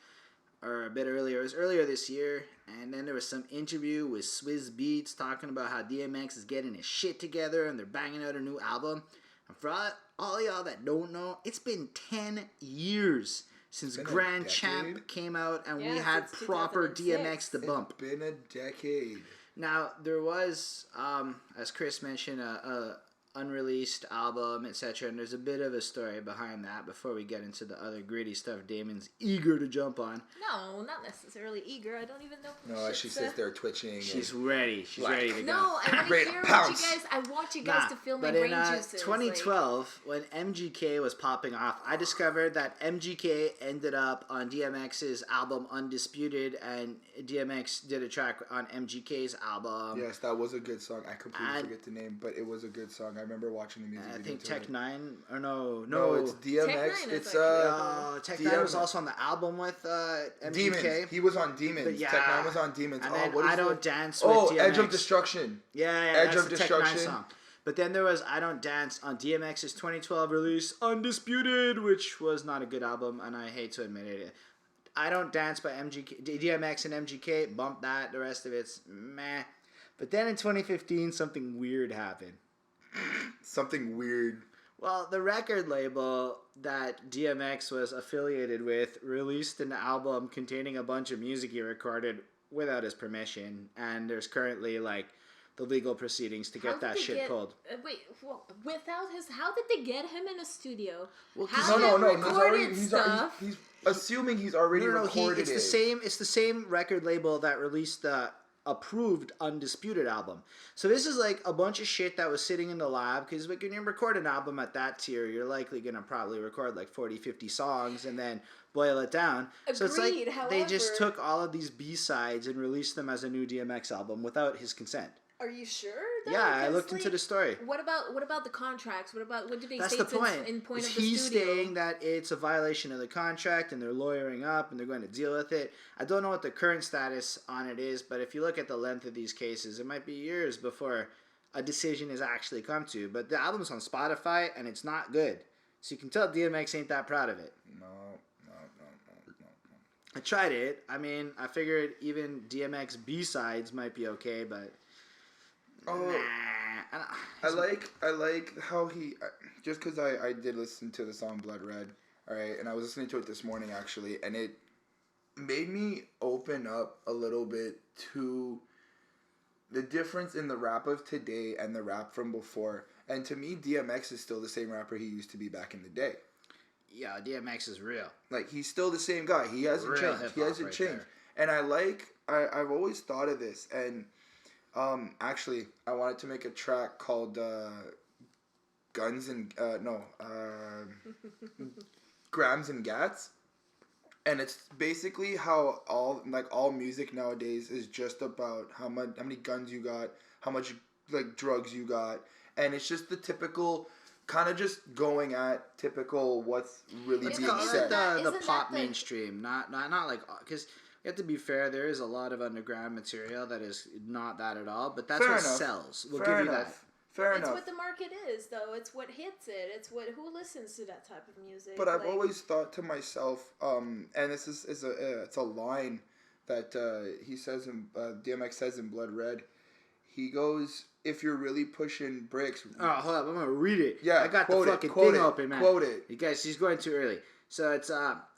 or a bit earlier. It was earlier this year, and then there was some interview with Swizz Beatz talking about how DMX is getting his shit together and they're banging out a new album. And for all y'all that don't know, it's been 10 years since Grand Champ came out and we had proper DMX to bump. It's been a decade. Now, there was, as Chris mentioned, a unreleased album, etc. And there's a bit of a story behind that before we get into the other gritty stuff Damon's eager to jump on. No, not necessarily eager. I don't even know. No, she sits there twitching. She's ready. She's ready to go. No, I want to hear what you guys. I want you guys to feel my brain juices. 2012, when MGK was popping off, I discovered that MGK ended up on DMX's album Undisputed, and DMX did a track on MGK's album. Yes, that was a good song. I completely forget the name, but it was a good song. I remember watching the music video. I think Tech 9, or no, it's DMX. It's Tech 9 was also on the album with MGK. Demons. He was on Demons. Yeah. Tech 9 was on Demons. And then what is I Don't Dance with DMX. Edge of Destruction. Yeah, Edge that's of the Destruction. Tech 9 song. But then there was I Don't Dance on DMX's 2012 release, Undisputed, which was not a good album, and I hate to admit it. I Don't Dance by DMX and MGK, bump that. The rest of it's meh. But then in 2015, something weird happened. Something weird. Well, the record label that DMX was affiliated with released an album containing a bunch of music he recorded without his permission, and there's currently the legal proceedings to get that shit pulled. Without his, how did they get him in a studio? Well, no. He's assuming he's already recorded it. It's the same record label that released the approved Undisputed album. So this is a bunch of shit that was sitting in the lab, because when you record an album at that tier, you're likely going to probably record 40, 50 songs and then boil it down. Agreed, so it's however, they just took all of these B-sides and released them as a new DMX album without his consent. Are you sure? Though? Yeah, I looked into the story. What about the contracts? What do they That's say the point. in point of the He's studio? saying that it's a violation of the contract and they're lawyering up and they're going to deal with it. I don't know what the current status on it is, but if you look at the length of these cases, it might be years before a decision is actually come to. But the album's on Spotify and it's not good. So you can tell DMX ain't that proud of it. No. I tried it. I mean, I figured even DMX B-sides might be okay, but... I like how he, just because I did listen to the song Blood Red, alright, and I was listening to it this morning actually, and it made me open up a little bit to the difference in the rap of today and the rap from before. And to me, DMX is still the same rapper he used to be back in the day. Yeah, DMX is real. He's still the same guy. He hasn't changed. He hasn't changed. And I've always thought of this, and actually, I wanted to make a track called Grams and Gats, and it's basically how all music nowadays is just about how many guns you got, how much drugs you got, and it's just the typical kind of just going at typical what's really being said. The pop mainstream, not because. You have to be fair, there is a lot of underground material that is not that at all, but that's what sells. We'll give you that. Fair enough. It's what the market is, though. It's what hits it. It's who listens to that type of music. But I've always thought to myself, and this is it's a line that he says DMX says in Blood Red. He goes, "If you're really pushing bricks." Oh, hold up! I'm gonna read it. Yeah, I got the fucking thing open, man. Quote it. You guys, he's going too early. So it's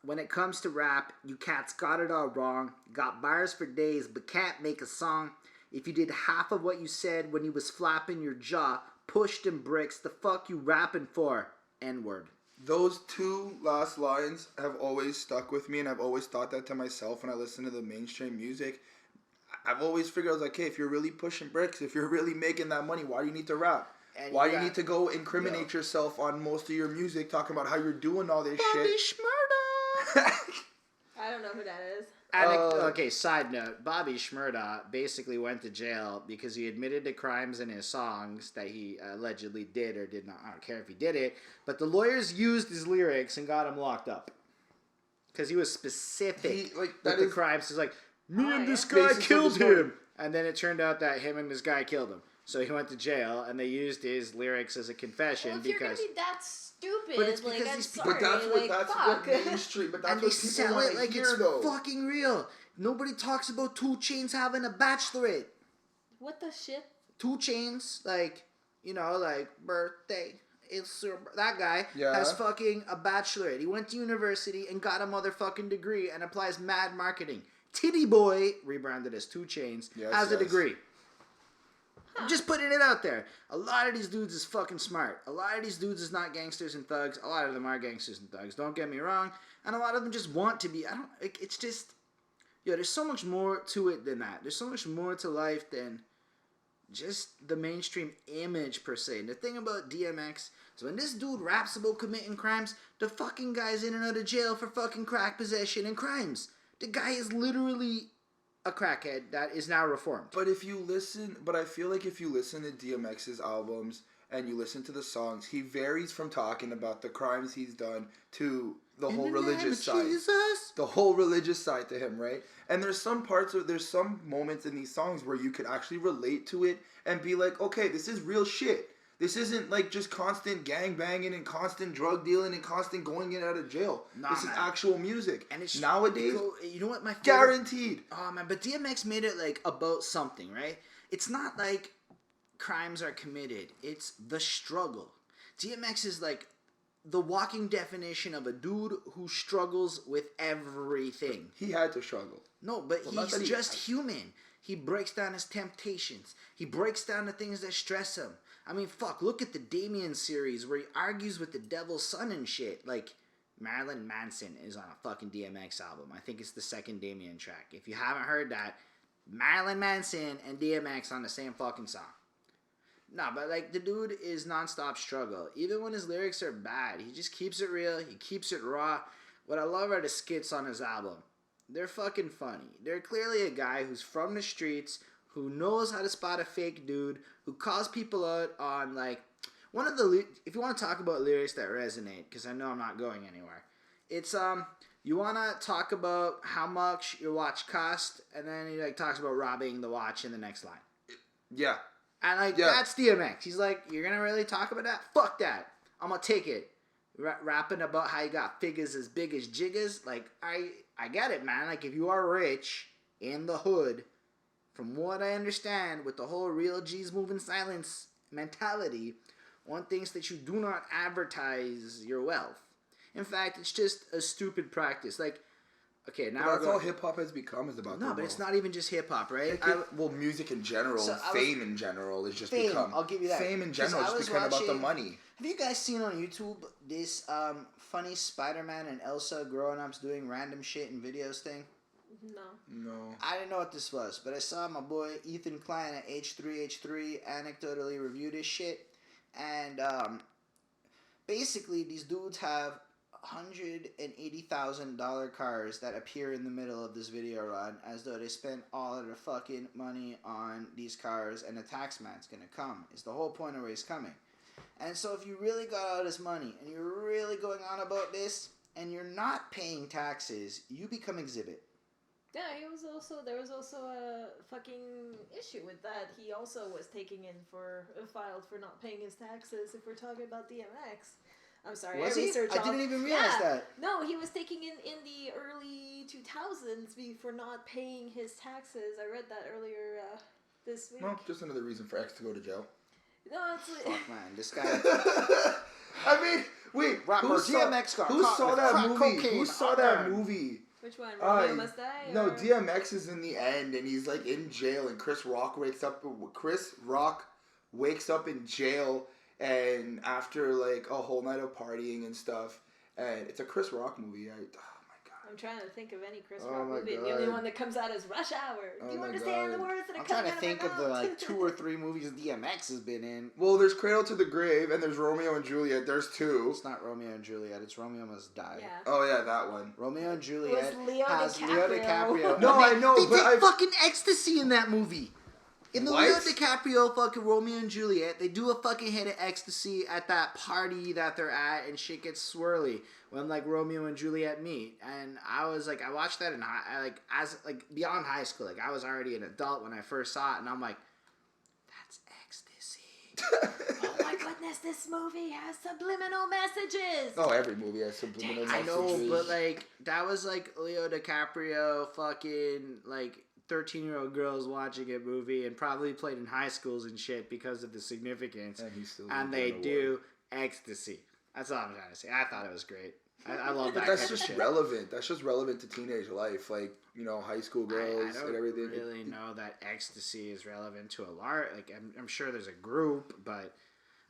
when it comes to rap, you cats got it all wrong. Got bars for days, but can't make a song. If you did half of what you said when you was flapping your jaw, pushed in bricks, the fuck you rapping for? N-word. Those two last lines have always stuck with me, and I've always thought that to myself when I listen to the mainstream music. I've always figured, I was like, hey, if you're really pushing bricks, if you're really making that money, why do you need to rap? And why you need to go incriminate yourself on most of your music, talking about how you're doing all this Bobby shit. Shmurda. I don't know who that is. Okay, side note. Bobby Shmurda basically went to jail because he admitted to crimes in his songs that he allegedly did or did not. I don't care if he did it. But the lawyers used his lyrics and got him locked up. Because he was specific with the crimes. He's like, me and this guy killed him. And then it turned out that him and this guy killed him. So he went to jail, and they used his lyrics as a confession. Well, if you're going to be that stupid, but it's because I'm these sorry. But that's what mainstream. But that's and what they people sell want it to like hear, it's though. fucking real. Nobody talks about 2 Chainz having a bachelorette. What the shit? 2 Chainz, like, you know, like, birthday. That guy has fucking a bachelorette. He went to university and got a motherfucking degree and applies mad marketing. Titty Boy, rebranded as 2 Chainz, has a degree. I'm just putting it out there. A lot of these dudes is fucking smart. A lot of these dudes is not gangsters and thugs. A lot of them are gangsters and thugs. Don't get me wrong. And a lot of them just want to be. It's just, there's so much more to it than that. There's so much more to life than just the mainstream image per se. And the thing about DMX is when this dude raps about committing crimes, the fucking guy's in and out of jail for fucking crack possession and crimes. The guy is literally a crackhead that is now reformed. But I feel like if you listen to DMX's albums and you listen to the songs, he varies from talking about the crimes he's done to the whole religious side. The whole religious side to him, right? And there's some moments in these songs where you could actually relate to it and be like, okay, this is real shit. This isn't like just constant gang banging and constant drug dealing and constant going in and out of jail. This is actual music. And it's nowadays, you know what my favorite, guaranteed. Oh man, but DMX made it like about something, right? It's not like crimes are committed. It's the struggle. DMX is like the walking definition of a dude who struggles with everything. He had to struggle. No, but he's just human. He breaks down his temptations. He breaks down the things that stress him. I mean, fuck, look at the Damien series where he argues with the devil's son and shit. Like, Marilyn Manson is on a fucking DMX album. I think it's the second Damien track. If you haven't heard that, Marilyn Manson and DMX on the same fucking song. Nah, but like, the dude is nonstop struggle. Even when his lyrics are bad, he just keeps it real. He keeps it raw. What I love are the skits on his album. They're fucking funny. They're clearly a guy who's from the streets, who knows how to spot a fake dude, who calls people out on, like, if you want to talk about lyrics that resonate, because I know I'm not going anywhere, it's, you want to talk about how much your watch cost, and then he, like, talks about robbing the watch in the next line. Yeah. And, like, that's DMX. He's like, you're going to really talk about that? Fuck that. I'm going to take it. Rapping about how you got figures as big as jiggers. Like, I get it, man. Like, if you are rich in the hood, from what I understand, with the whole real G's move in silence mentality, one thinks that you do not advertise your wealth. In fact, it's just a stupid practice. Like, okay, now that's all hip hop has become, is about. No, but it's not even just hip hop, right? Well, music in general, fame in general is just become. I'll give you that. Fame in general is just become about the money. Have you guys seen on YouTube this funny Spider-Man and Elsa grown-ups doing random shit in videos thing? No. I didn't know what this was, but I saw my boy Ethan Klein at H3H3 anecdotally review this shit. And basically, these dudes have $180,000 cars that appear in the middle of this video run as though they spent all of their fucking money on these cars and the tax man's gonna come. Is the whole point of where he's coming. And so if you really got all this money and you're really going on about this and you're not paying taxes, you become exhibit. Yeah, there was also a fucking issue with that. He also was filed for not paying his taxes. If we're talking about DMX, I'm sorry, was he? I didn't even realize that. No, he was taking in the early 2000s for not paying his taxes. I read that earlier this week. Well, just another reason for X to go to jail. No, it's like... Fuck, man, this guy. I mean, wait, who saw that movie? Who saw that movie? Which one? Romeo Must Die? No, DMX is in the end, and he's like in jail, and Chris Rock wakes up in jail, and after like a whole night of partying and stuff, and it's a Chris Rock movie. Oh my god! I'm trying to think of any Chris Oh Rock my movie. God. The only one that comes out is Rush Hour. Oh Do you my understand the God. words that are I'm coming trying to out think of of my the mouth? like 2 or 3 movies DMX has been in. Well, there's Cradle to the Grave, and there's Romeo and Juliet. There's 2. It's not Romeo and Juliet. It's Romeo Must Die. Yeah. Oh yeah, that one. Romeo and It Juliet was Leo has Leo DiCaprio. DiCaprio. No, And I know, they but take fucking ecstasy in that movie. In the What? Leo DiCaprio fucking Romeo and Juliet, they do a fucking hit of ecstasy at that party that they're at, and shit gets swirly when like Romeo and Juliet meet. And I was like, I watched that in beyond high school. Like I was already an adult when I first saw it, and I'm like, that's ecstasy. Oh my goodness, this movie has subliminal messages. Oh, every movie has subliminal I know, messages. but like that was like Leo DiCaprio fucking like 13-year-old girls watching a movie and probably played in high schools and shit because of the significance. And he's still And they do ecstasy. That's all I'm trying to say. I thought it was great. I love that. But that's kind of just shit. relevant. That's just relevant to teenage life, like high school girls I don't and everything. really know that ecstasy is relevant to a large. Like I'm sure there's a group, but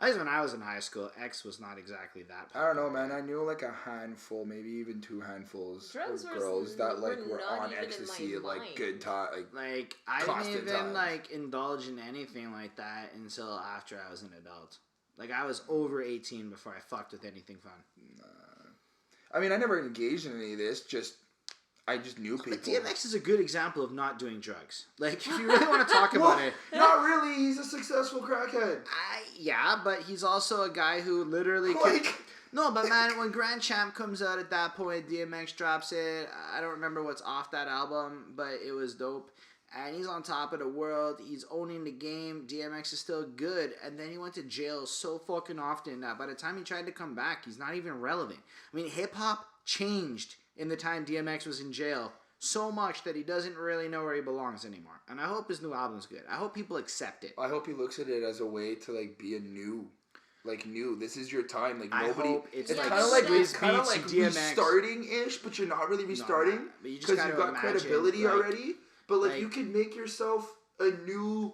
at least when I was in high school, X was not exactly that popular. I don't know, man. I knew like a handful, maybe even 2 handfuls Drugs of were girls that like were were not on even in ecstasy my and like mind. good time. Like I didn't Constant even times. like indulge in anything like that until after I was an adult. Like I was over 18 before I fucked with anything fun. I mean, I never engaged in any of this. I just knew people. But DMX is a good example of not doing drugs. Like if you really want to talk about it, Not really. He's a successful crackhead. yeah, but he's also a guy who literally could. No, but man, when Grand Champ comes out at that point, DMX drops it. I don't remember what's off that album, but it was dope. And he's on top of the world. He's owning the game. DMX is still good. And then he went to jail so fucking often that by the time he tried to come back, he's not even relevant. I mean, hip-hop changed in the time DMX was in jail so much that he doesn't really know where he belongs anymore. And I hope his new album's good. I hope people accept it. I hope he looks at it as a way to like be a new. This is your time. Like I nobody. hope it's It's like kind of like Beats DMX. restarting ish, but you're not really restarting No, but you just because gotta you've got imagine, credibility like- already. But like like- you could make yourself a new.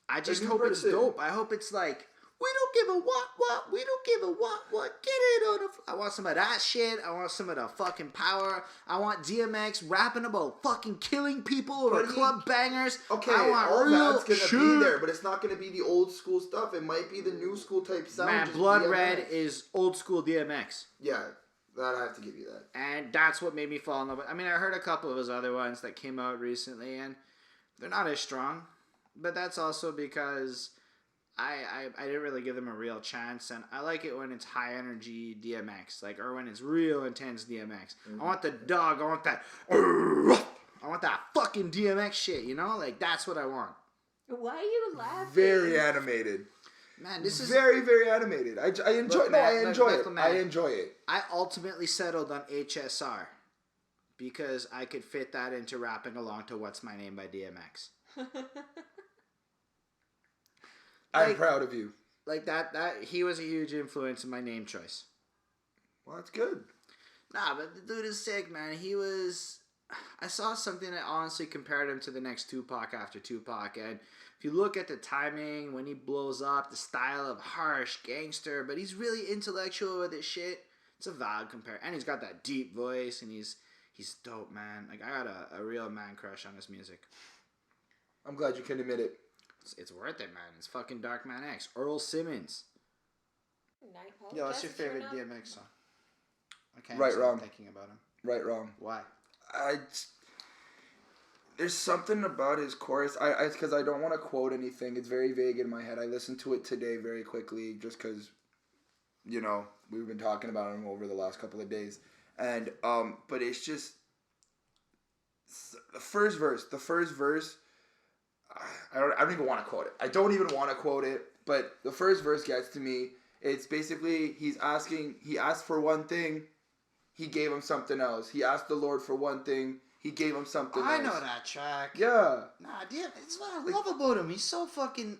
I just new hope it's person. dope. I hope it's like, we don't give a what, we don't give a what, get it on the I want some of that shit. I want some of the fucking power. I want DMX rapping about fucking killing people over But he- club bangers. Okay, I want all real that's gonna shit. be there, but it's not gonna be the old school stuff. It might be the new school type sound. Man, just Blood DMX. Red is old school DMX. Yeah, that I have to give you that. And that's what made me fall in love with. I mean, I heard a couple of his other ones that came out recently, and they're not as strong. But that's also because I didn't really give them a real chance, and I like it when it's high energy DMX, like, or when it's real intense DMX. I want the dog. I want that. I want that fucking DMX shit. You know, like that's what I want. Why are you laughing? Very animated. Man, this is Very, very animated. I enjoy. Look, No, man, I look, enjoy look, it. man. I enjoy it. I ultimately settled on HSR because I could fit that into rapping along to "What's My Name" by DMX. I'm Like- proud of you. Like that he was a huge influence in my name choice. Well, that's good. Nah, but the dude is sick, man. I saw something that honestly compared him to the next Tupac after Tupac, and if you look at the timing, when he blows up, the style of harsh gangster, but he's really intellectual with his shit. It's a valid compare. And he's got that deep voice, and he's dope, man. Like, I got a real man crush on his music. I'm glad you can admit it. It's worth it, man. It's fucking Dark Man X. Earl Simmons. Yo, what's your favorite DMX song? I can't Right, stop wrong. thinking about him. Right, wrong. Why? There's something about his chorus. Because I don't want to quote anything. It's very vague in my head. I listened to it today very quickly just because, we've been talking about him over the last couple of days. And, but it's just, the first verse, I don't even want to quote it. I don't even want to quote it, but the first verse gets to me. It's basically, he asked for one thing, he gave him something else. He asked the Lord for one thing, he gave him something else. I know that track. Yeah. Nah, damn, it's what I love about him. He's so fucking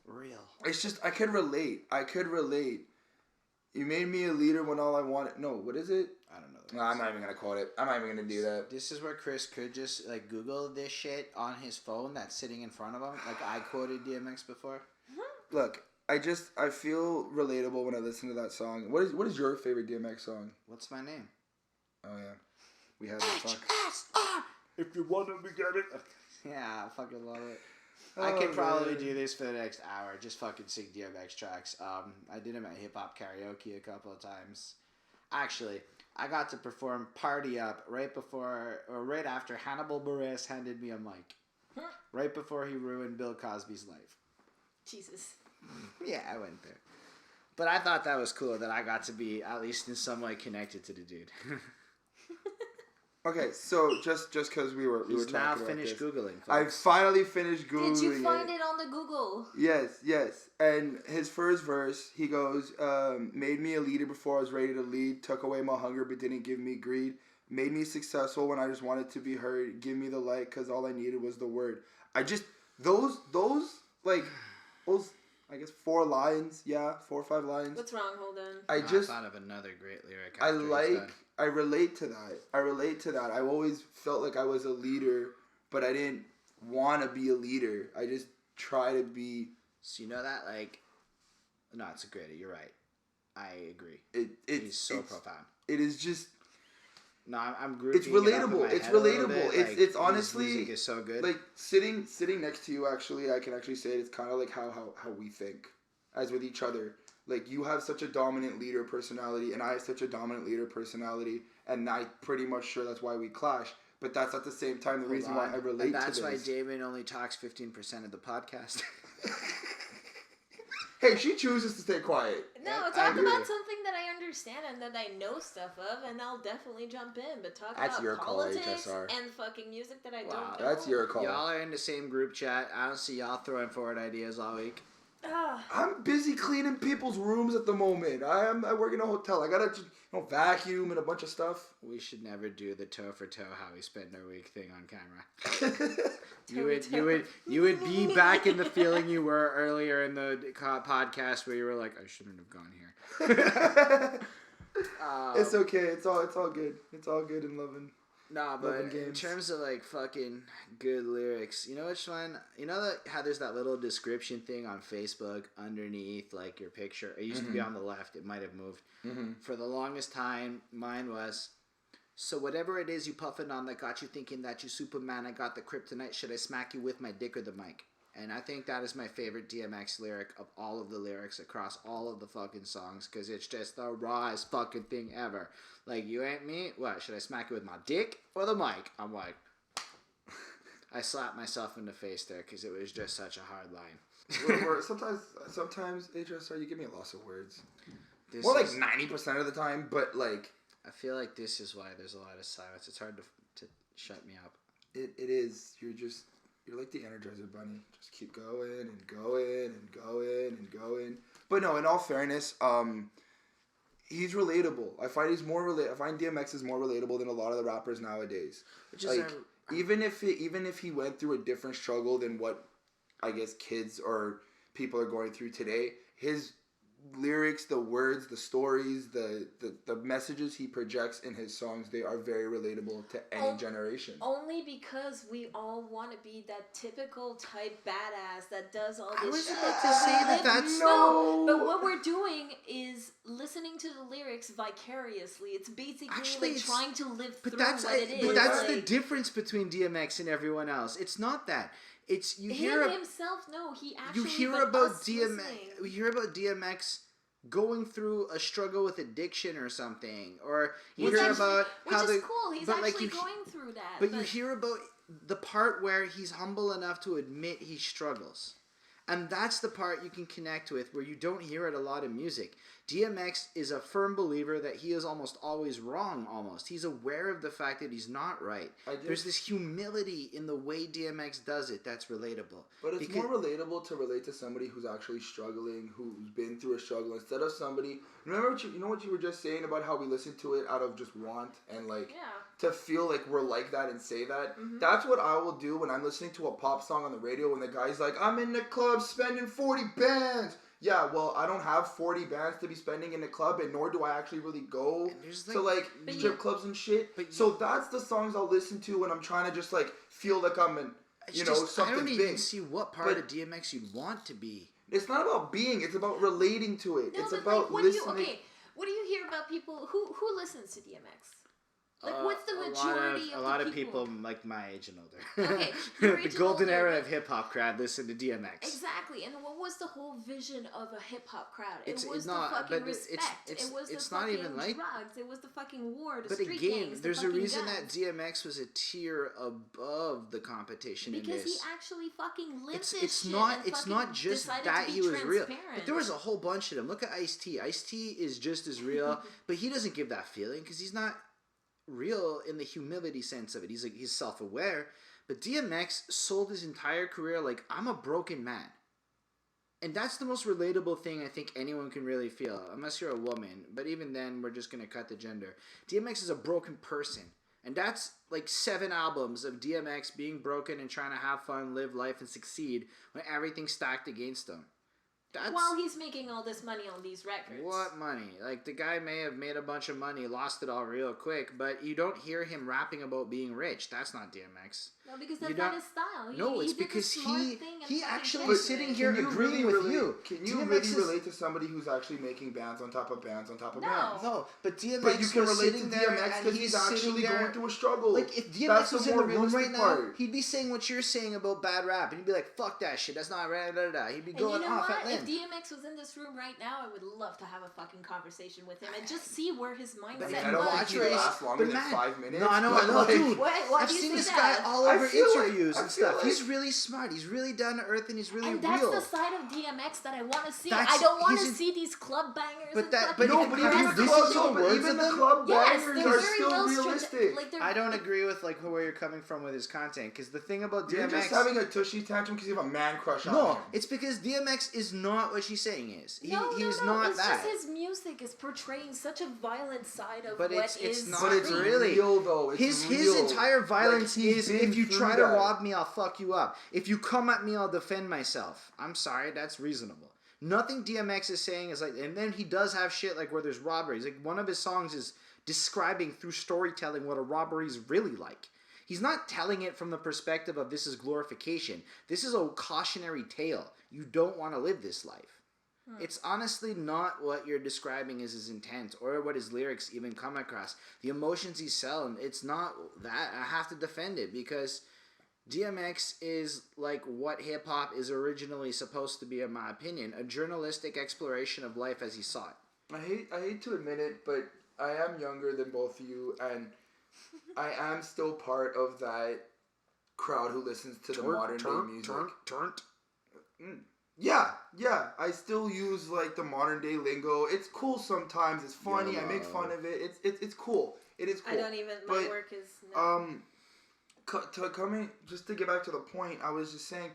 real. It's just, I could relate. You made me a leader when all I wanted. No, what is it? I don't know. No, I'm not even going to quote it. I'm not even going to do that. This is where Chris could just Google this shit on his phone that's sitting in front of him. Like I quoted DMX before. Look, I feel relatable when I listen to that song. What is your favorite DMX song? What's My Name? Oh, yeah. We had the fuck. HSR! If you want to get it. Yeah, I fucking love it. I could probably do this for the next hour. Just fucking sing DMX tracks. I did them at hip hop karaoke a couple of times. Actually, I got to perform "Party Up" right after Hannibal Buress handed me a mic. Right before he ruined Bill Cosby's life. Jesus. Yeah, I went there. But I thought that was cool that I got to be at least in some way connected to the dude. Okay, so just because we were He's talking now about finished this, Googling. Folks. I finally finished Googling. Did you find it on the Google? Yes. And his first verse, he goes, made me a leader before I was ready to lead, took away my hunger but didn't give me greed, made me successful when I just wanted to be heard, give me the light because all I needed was the word. I just, those, I guess 4 lines, 4 or 5 lines. What's wrong? Hold on. I thought of another great lyric. I relate to that. I always felt like I was a leader, but I didn't want to be a leader. I just try to be. So you know that, like, no, it's a great. You're right. I agree. It's so profound. It is just. No, I'm grouping. It's relatable. It's relatable. It's honestly. His music is so good. Like sitting next to you, actually, I can actually say it's kind of like how we think, as with each other. Like, you have such a dominant leader personality, and I have such a dominant leader personality, and I'm pretty much sure that's why we clash. But that's at the same time the reason why I relate to this. That's why Daemon only talks 15% of the podcast. Hey, she chooses to stay quiet. No, talk about something that I understand and that I know stuff of, and I'll definitely jump in. But talk about politics and fucking music that I don't know. That's your call. Y'all are in the same group chat. I don't see y'all throwing forward ideas all week. I'm busy cleaning people's rooms at the moment. I work in a hotel. I gotta vacuum and a bunch of stuff. We should never do the toe for toe how we spend our week thing on camera. you would be back in the feeling you were earlier in the podcast where you were like, I shouldn't have gone here. It's okay. It's all good. It's all good and loving. Nah, but in terms of like fucking good lyrics, you know which one? You know how there's that little description thing on Facebook underneath like your picture? It used to be on the left. It might have moved. Mm-hmm. For the longest time, mine was, so whatever it is you puffing on that got you thinking that you Superman, I got the kryptonite, should I smack you with my dick or the mic? And I think that is my favorite DMX lyric of all of the lyrics across all of the fucking songs, because it's just the rawest fucking thing ever. Like, you ain't me? What, should I smack you with my dick or the mic? I'm like, I slapped myself in the face there because it was just such a hard line. sometimes HSR, you give me a loss of words. More like 90% of the time, but like... I feel like this is why there's a lot of silence. It's hard to shut me up. It is. You're like the Energizer Bunny. Just keep going and going and going and going. But no, in all fairness, he's relatable. I find I find DMX is more relatable than a lot of the rappers nowadays. Which is like even if he went through a different struggle than what I guess kids or people are going through today, his lyrics, the words, the stories, the messages he projects in his songs, they are very relatable to any generation. Only because we all want to be that typical type badass that does all this shit. I was about to say that's... No, but what we're doing is listening to the lyrics vicariously. It's basically trying to live through what it is. But that's the difference between DMX and everyone else. It's not that. It's you hear himself. No, he actually. You hear about DMX. We hear about DMX going through a struggle with addiction or something, or you hear about how which is cool. He's actually going through that. But you hear about the part where he's humble enough to admit he struggles, and that's the part you can connect with, where you don't hear it a lot in music. DMX is a firm believer that he is almost always wrong, he's aware of the fact that he's not right. There's this humility in the way DMX does it that's relatable. But it's more relatable to relate to somebody who's actually struggling, who's been through a struggle, instead of somebody... Remember what you were just saying about how we listen to it out of just want and like to feel like we're like that and say that? Mm-hmm. That's what I will do when I'm listening to a pop song on the radio when the guy's like, I'm in the club spending 40 bands. Yeah, well, I don't have 40 bands to be spending in the club, and nor do I actually really go to strip clubs and shit. So that's the songs I'll listen to when I'm trying to just like feel like I'm in, something big. I don't even see what part of DMX you'd want to be. It's not about being; it's about relating to it. No, it's about listening. What do you hear about people who listens to DMX? Like, what's the majority a lot of people like my age and older. Okay, your age the and golden older, era but- of hip hop crowd listen to DMX. Exactly, and what was the whole vision of a hip hop crowd? It It's was not- the fucking but respect. It was the it's not fucking even like- drugs. It was the fucking war, the But street again, gangs, the there's a fucking reason guns. that DMX was a tier above the competition in Because this. he actually fucking lived this It's shit not and it's fucking not just decided that to be he was real. transparent. But there was a whole bunch of them. Look at Ice-T. Ice-T is just as real, but he doesn't give that feeling because he's not real in the humility sense of it. He's self-aware. But DMX sold his entire career like, I'm a broken man. And that's the most relatable thing I think anyone can really feel, unless you're a woman. But even then, we're just going to cut the gender. DMX is a broken person. And that's like 7 albums of DMX being broken and trying to have fun, live life, and succeed when everything's stacked against him. That's... While he's making all this money on these records. What money? Like, the guy may have made a bunch of money, lost it all real quick, but you don't hear him rapping about being rich. That's not DMX. No, because that's not his style. No, it's did the because smart thing and he fucking actually kept was it. sitting here Can you agreeing really with you. Can you DMX really is- relate to somebody who's actually making bands on top of bands on top of No. bands? No, but DMX But you can was relate to sitting there DMX and because he's actually sitting there. going through a struggle. Like, if DMX That's was the in the more room right realistic now, part. he'd be saying what you're saying about bad rap, and he'd be like, fuck that shit, that's not right, He'd be And going you know off what? at Lynn. If DMX was in this room right now, I would love to have a fucking conversation with him and just see where his mindset But was. I don't watch think he'd race, last longer but than man, 5 minutes. No, I know, but, dude. Why I've do you seen say this that? guy all I over feel interviews like- and I feel stuff. like- He's really smart. He's really down to earth, and he's really And that's real. the side of DMX that I want to see. That's- I don't want to he's a- see these club bangers. But and that- fucking but No, if but you even listen the to club, the but words even of the them- club Yes, bangers they're are very still well realistic. Like they're, I don't agree with like where you're coming from with his content, because the thing about You're DMX... just having a tushy tantrum because you have a man crush on No, him. it's because DMX is not what she's saying is. He's no, not it's that. just his music is portraying such a violent side of But what it's is not But it's street. really. real, though. It's His real. entire violence Like, he's is, been if you through try to that. rob me, I'll fuck you up. If you come at me, I'll defend myself. I'm sorry, that's reasonable. Nothing DMX is saying is like, and then he does have shit like where there's robberies. Like one of his songs is describing through storytelling what a robbery is really like. He's not telling it from the perspective of this is glorification. This is a cautionary tale. You don't want to live this life. It's honestly not what you're describing as his intent or what his lyrics even come across. The emotions he's selling, it's not that. I have to defend it because DMX is like what hip-hop is originally supposed to be, in my opinion. A journalistic exploration of life as he saw it. I hate to admit it, but I am younger than both of you, and I am still part of that crowd who listens to the modern day music. Yeah, I still use like the modern day lingo. It's cool sometimes. It's funny. I make fun of it. It's cool. It is cool. I don't even. My But, work is. Just to get back to the point, I was just saying,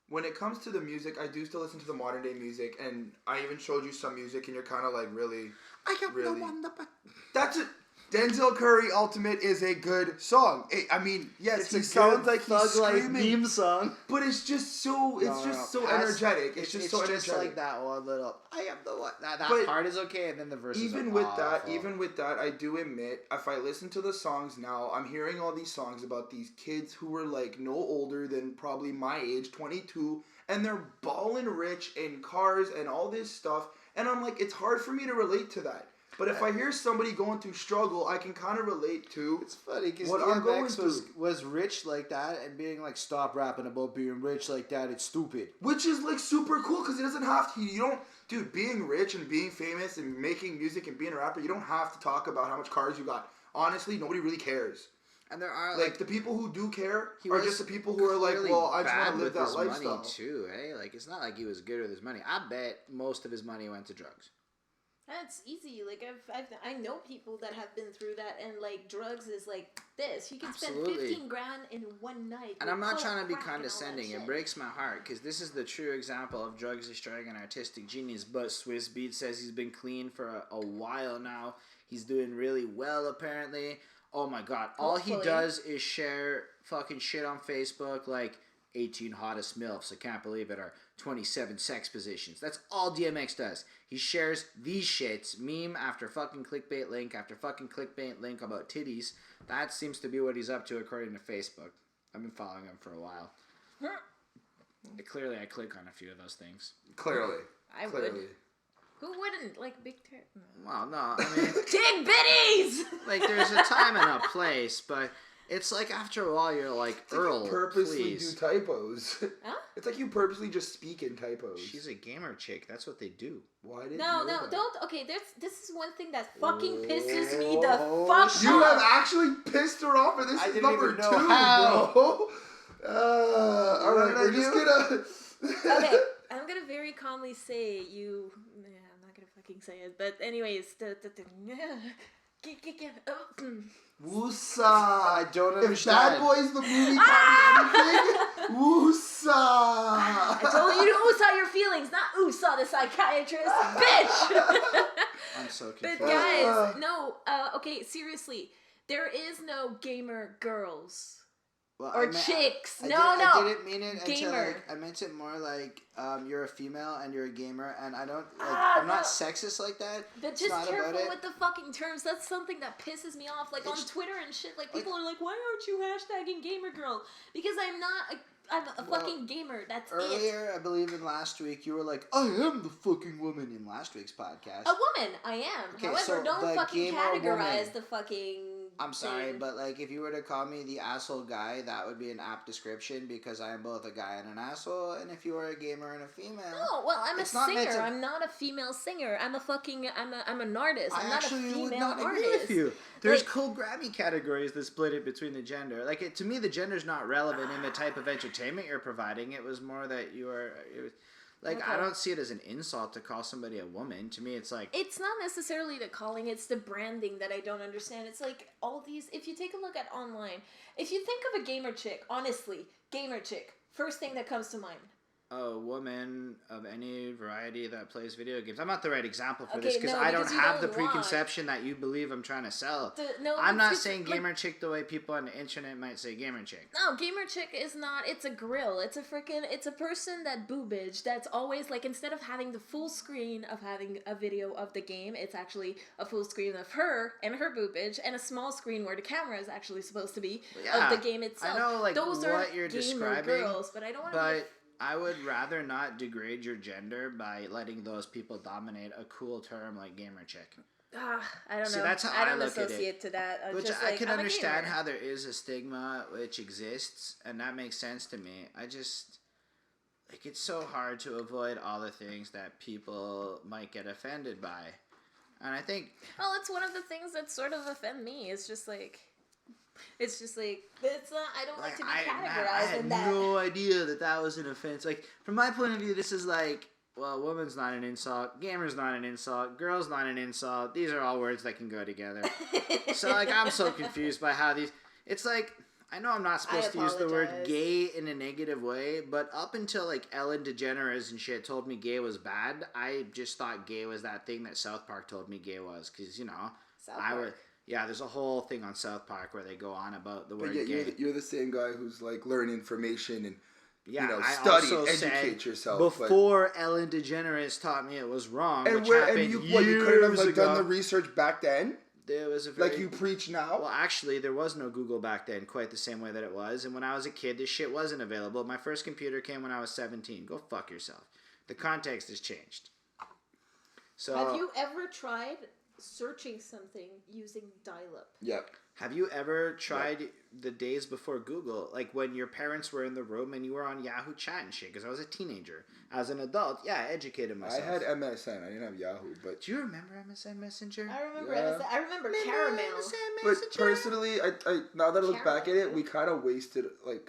when it comes to the music, I do still listen to the modern day music, and I even showed you some music, and you're kind of like, really, I have really. no one to... That's it. Denzel Curry Ultimate is a good song. I mean, yes, It's he a sounds good like he's thug-like screaming, meme song. but it's just so energetic. It's just so energetic. like that one little. I am the one. That But part is okay, and then the verses. Even are with awful. that, I do admit, if I listen to the songs now, I'm hearing all these songs about these kids who were like no older than probably my age, 22, and they're balling rich in cars and all this stuff, and I'm like, it's hard for me to relate to that. But if I hear somebody going through struggle, I can kind of relate to. It's funny because what I'm going DMX was rich like that and being like, stop rapping about being rich like that. It's stupid. Which is like super cool because it doesn't have to. You don't, dude. Being rich and being famous and making music and being a rapper, you don't have to talk about how much cars you got. Honestly, nobody really cares. And there are Like the people who do care he are was just the people who are like, well, I just want bad to live with that his lifestyle. money too, eh? Like it's not like he was good with his money. I bet most of his money went to drugs. That's easy. Like I know people that have been through that, and like drugs is like this. You can spend Absolutely. $15,000 in one night. And with I'm not coke, trying to be crack, and all that condescending. It shit. breaks my heart because this is the true example of drugs destroying an artistic genius. But Swiss Beats says he's been clean for a while now. He's doing really well apparently. Oh my god. All he Hopefully. does is share fucking shit on Facebook like 18 hottest MILFs, I can't believe it, or 27 sex positions. That's all DMX does. He shares these shits, meme after fucking clickbait link after fucking clickbait link about titties. That seems to be what he's up to according to Facebook. I've been following him for a while. Clearly I click on a few of those things. Clearly. I would. Clearly. Who wouldn't like big tits? Well, no, I mean, Tig bitties. like there's a time and a place, but it's like after a while you're like, It's Earl, like you purposely please. do typos. Huh? It's like you purposely just speak in typos. She's a gamer chick. That's what they do. Why did No, you know that? don't. Okay, this is one thing that fucking pisses me the fuck You have off. actually pissed her off, and this I is didn't number even know 2, how. bro. All right, we're just gonna. Okay, I'm gonna very calmly say you. Nah, I'm not gonna fucking say it. But anyways, Woosa. I don't If understand. Bad Boys the movie taught me anything, woosa. I told you to oosa your feelings, not oosa the psychiatrist, bitch. I'm so But confused. guys, no. Okay, seriously, there is no gamer girls Well, or I meant- chicks. I No. I didn't mean it until Gamer. like I meant it more like you're a female and you're a gamer, and I don't. Like, Ah, I'm not no. sexist like that. But It's just not about careful it. with the fucking terms. That's something that pisses me off. Like on It's- Twitter and shit. Like people are like, "Why aren't you hashtagging gamer girl?" Because I'm not. I'm a Well, fucking gamer. That's it. Earlier, I believe in last week, you were like, "I am the fucking woman" in last week's podcast. A woman, I am. Okay, However, so don't the fucking gamer categorize woman. the fucking. I'm sorry, thing. but like, if you were to call me the asshole guy, that would be an apt description because I am both a guy and an asshole. And if you are a gamer and a female, No, well, I'm It's a not meant singer. to- I'm not a female singer. I'm a fucking. I'm an artist. I'm I not a actually female would not artist. agree with you. There's Like- cool Grammy categories that split it between the gender. Like to me, the gender's not relevant in the type of entertainment you're providing. It was more that you are. It was, like I Okay. don't see it as an insult to call somebody a woman. To me, it's like It's not necessarily the calling, it's the branding that I don't understand. It's like all these, if you take a look at online, if you think of a gamer chick, honestly, gamer chick, first thing that comes to mind. a woman of any variety that plays video games. I'm not the right example for Okay, this because no, I don't because you have the don't watch. preconception that you believe I'm trying to sell. No, I'm not it's saying like- gamer chick the way people on the internet might say gamer chick. No, gamer chick is not. It's a grill. It's a freaking. It's a person that boobage. That's always like instead of having the full screen of having a video of the game, it's actually a full screen of her and her boobage, and a small screen where the camera is actually supposed to be Yeah, of the game itself. I know, like, those what are you're gamer describing, girls, but I don't want to. But I would rather not degrade your gender by letting those people dominate a cool term like gamer chick. I don't See, know. that's how I don't I look at it. associate to that. I'm Which just I like, can I'm a understand gamer. how there is a stigma which exists, and that makes sense to me. I just like it's so hard to avoid all the things that people might get offended by. And I think Well, it's one of the things that sort of offend me. It's just like it's not. I don't like to be I categorized had in that. no idea that was an offense. Like from my point of view, this is like, well, woman's not an insult, gamer's not an insult, girl's not an insult. These are all words that can go together. So like I'm so confused by how these. It's like I know I'm not supposed to use the word apologize. gay in a negative way, but up until like Ellen DeGeneres and shit told me gay was bad, I just thought gay was that thing that South Park told me gay was, because you know South I Park. would. Yeah, there's a whole thing on South Park where they go on about the word But yeah, gay. you're the same guy who's like learn information and Yeah, you know, I study, also educate said yourself. before Ellen DeGeneres taught me it was wrong, and which where happened and you years what you couldn't have like ago. done the research back then, There was a very, like you preach now. well, actually, there was no Google back then, quite the same way that it was. And when I was a kid, this shit wasn't available. My first computer came when I was 17. Go fuck yourself. The context has changed. So, Have you ever tried searching something using dial-up? Yep. have you ever tried the days before Google, like when your parents were in the room and you were on Yahoo chat and shit? Because I was a teenager. As an adult, yeah, I educated myself. I had MSN. I didn't have Yahoo, but Do you remember MSN Messenger? I remember. Yeah. I remember caramel. but personally, I now that I look back at it, we kind of wasted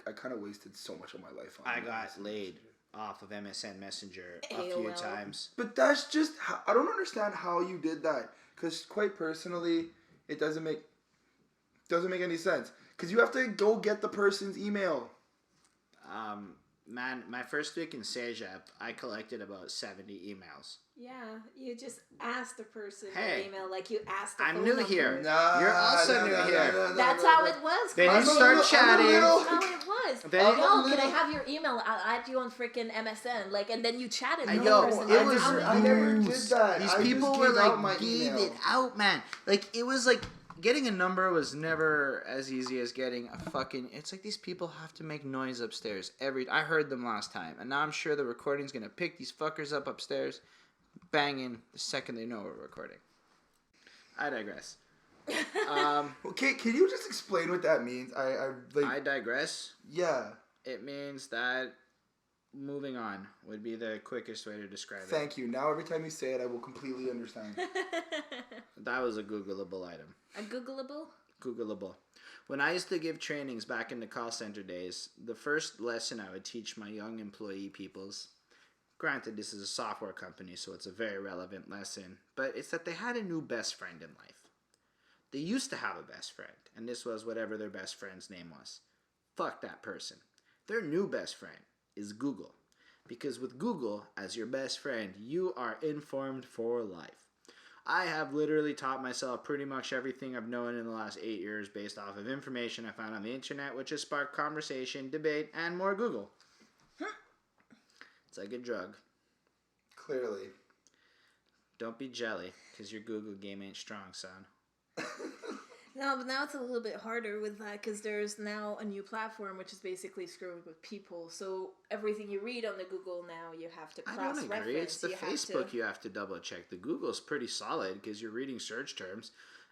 I kind of wasted so much of my life on. I got MSN. laid off of MSN Messenger a few AOL. times. But that's just I don't understand how you did that. Because quite personally, it doesn't make any sense. Because you have to go get the person's email. Man, my first week in Sejap, I collected about 70 emails. Yeah, you just asked the person Hey, their email like you asked the I'm phone new number. here. Nah, You're also new here. That's how it was. Then Carl. you start chatting. That's how it was. Then- Yo, can I have your email? I'll add you on freaking MSN. Like, and then you chatted with Yo, the person. it That's was how I never did rude. that. These I people just were gave out my like, gave email. it out, man. Like, it was like, getting a number was never as easy as getting a fucking... It's like these people have to make noise upstairs I heard them last time. And now I'm sure the recording's going to pick these fuckers up upstairs. banging the second they know we're recording. I digress. Okay, can you just explain what that means? I digress. Yeah. It means that moving on would be the quickest way to describe it. Thank you. Now every time you say it, I will completely understand. That was a Googleable item. A Googleable? Googleable. When I used to give trainings back in the call center days, the first lesson I would teach my young employee peoples, granted this is a software company, so it's a very relevant lesson, but it's that they had a new best friend in life. They used to have a best friend, and this was whatever their best friend's name was. Fuck that person. Their new best friend is Google. Because with Google as your best friend, you are informed for life. I have literally taught myself pretty much everything I've known in the last 8 years based off of information I found on the internet, which has sparked conversation, debate, and more Google. It's like a drug. Clearly. Don't be jelly, because your Google game ain't strong, son. No, but now it's a little bit harder with that because there's now a new platform which is basically screwing with people. So everything you read on the Google now, you have to cross-reference. I don't agree. It's the Facebook you have to double-check. The Google's pretty solid because you're reading search terms.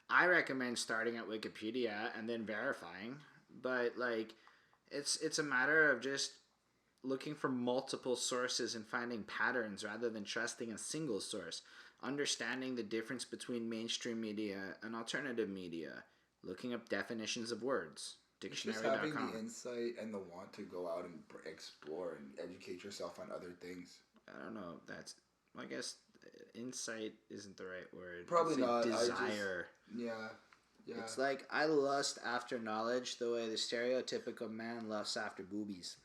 I recommend starting at Wikipedia and then verifying. But, like, it's a matter of just looking for multiple sources and finding patterns rather than trusting a single source. Understanding the difference between mainstream media and alternative media, looking up definitions of words, dictionary.com. Just having the insight and the want to go out and explore and educate yourself on other things. I don't know. I guess insight isn't the right word. Probably not. Desire. Yeah. It's like I lust after knowledge the way the stereotypical man lusts after boobies.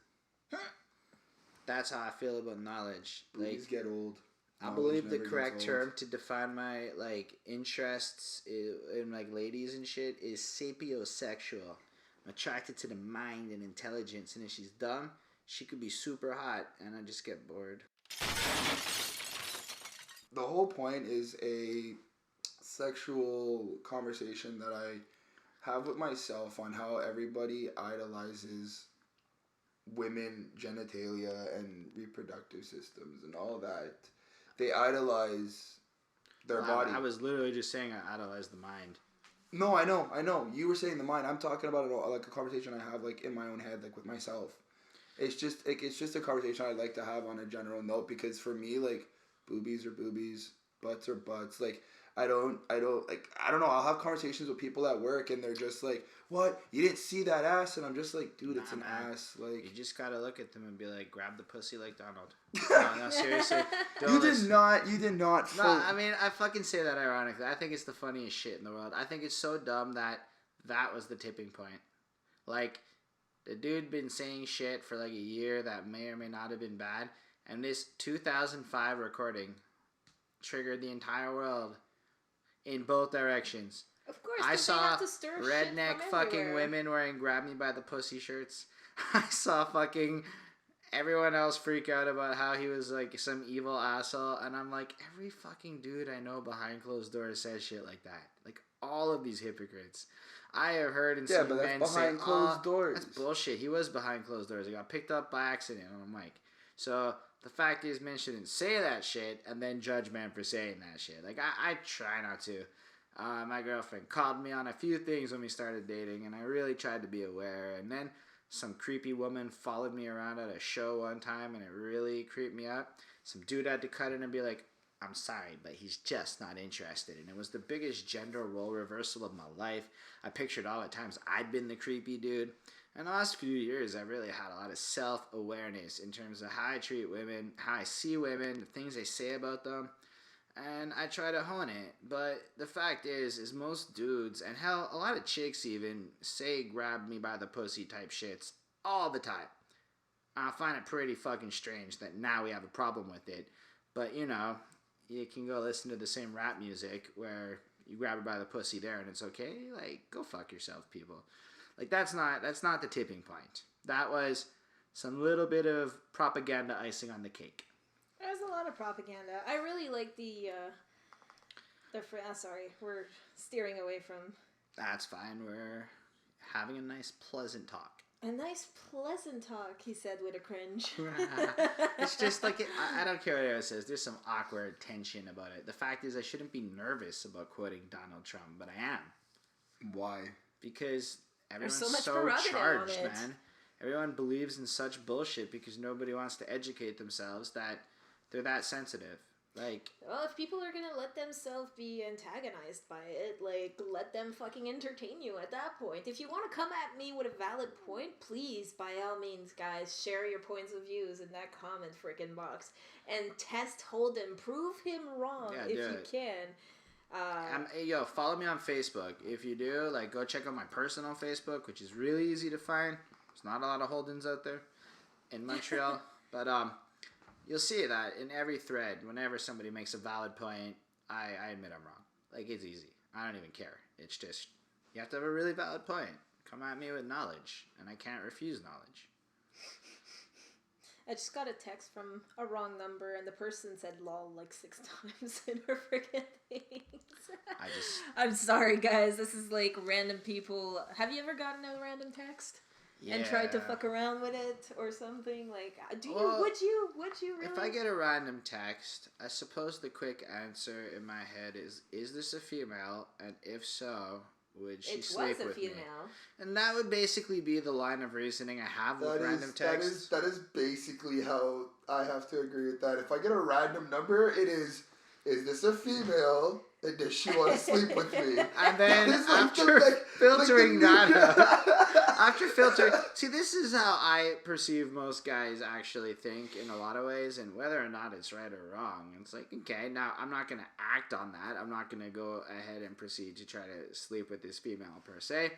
That's how I feel about knowledge. Boobies get old. I believe the correct term to define my interests in ladies and shit is sapiosexual. I'm attracted to the mind and intelligence, and if she's dumb, she could be super hot, and I just get bored. The whole point is a sexual conversation that I have with myself on how everybody idolizes women genitalia and reproductive systems and all that. They idolize their body. I was literally just saying I idolize the mind. No, I know. You were saying the mind. I'm talking about it like a conversation I have in my own head, with myself. It's just a conversation I'd like to have on a general note because for me, boobies are boobies, butts are butts. I don't know. I'll have conversations with people at work and they're just like, "What? You didn't see that ass?" And I'm just like, "Dude, it's an ass." You just gotta look at them and be like, "Grab the pussy like Donald." No, seriously. You did not. No, I mean, I fucking say that ironically. I think it's the funniest shit in the world. I think it's so dumb that was the tipping point. The dude been saying shit for a year that may or may not have been bad, and this 2005 recording triggered the entire world. In both directions. Of course, I saw have to stir redneck shit fucking everywhere. women wearing "Grab Me by the Pussy" shirts. I saw fucking everyone else freak out about how he was some evil asshole, and I'm like, every fucking dude I know behind closed doors says shit like that. All of these hypocrites. I have heard and seen men say, behind closed doors. That's bullshit. He was behind closed doors. He got picked up by accident on a mic. So the fact is, men shouldn't say that shit and then judge men for saying that shit. I try not to. My girlfriend called me on a few things when we started dating, and I really tried to be aware. And then some creepy woman followed me around at a show one time, and it really creeped me out. Some dude had to cut in and be like, "I'm sorry, but he's just not interested." And it was the biggest gender role reversal of my life. I pictured all the times I'd been the creepy dude. In the last few years, I've really had a lot of self-awareness in terms of how I treat women, how I see women, the things I say about them, and I try to hone it. But the fact is most dudes, and hell, a lot of chicks even, say "grab me by the pussy" type shits all the time. I find it pretty fucking strange that now we have a problem with it. But, you can go listen to the same rap music where you grab her by the pussy there and it's okay. Go fuck yourself, people. That's not the tipping point. That was some little bit of propaganda icing on the cake. There's a lot of propaganda. I really like sorry, we're steering away from... That's fine. We're having a nice, pleasant talk. A nice pleasant talk, he said with a cringe. It's just like, I don't care what anyone says. There's some awkward tension about it. The fact is, I shouldn't be nervous about quoting Donald Trump, but I am. Why? Because everyone's so much so prerogative on charged, it. man. Everyone believes in such bullshit because nobody wants to educate themselves that they're that sensitive. Like, well, if people are gonna let themselves be antagonized by it, like, let them fucking entertain you at that point. If you want to come at me with a valid point, please, by all means, guys, share your points of views in that comment freaking box. And test Holden. Prove him wrong if you can. Yo, follow me on Facebook. If you do, like, go check out my personal Facebook, which is really easy to find. There's not a lot of Holdens out there in Montreal. But, you'll see that in every thread, whenever somebody makes a valid point, I admit I'm wrong. Like, it's easy. I don't even care. It's just, you have to have a really valid point. Come at me with knowledge, and I can't refuse knowledge. I just got a text from a wrong number, and the person said lol like 6 times in her freaking things. I'm sorry, guys. This is like random people. Have you ever gotten a random text? Yeah. And tried to fuck around with it or something? Like, would you really? If I get a random text, I suppose the quick answer in my head is this a female? And if so, would she sleep with me? And that would basically be the line of reasoning I have with random texts. That is basically how I have to agree with that. If I get a random number, it is this a female? And does she want to sleep with me? And then after filtering see, this is how I perceive most guys actually think in a lot of ways, and whether or not it's right or wrong. It's like, okay, now I'm not going to act on that. I'm not going to go ahead and proceed to try to sleep with this female per se,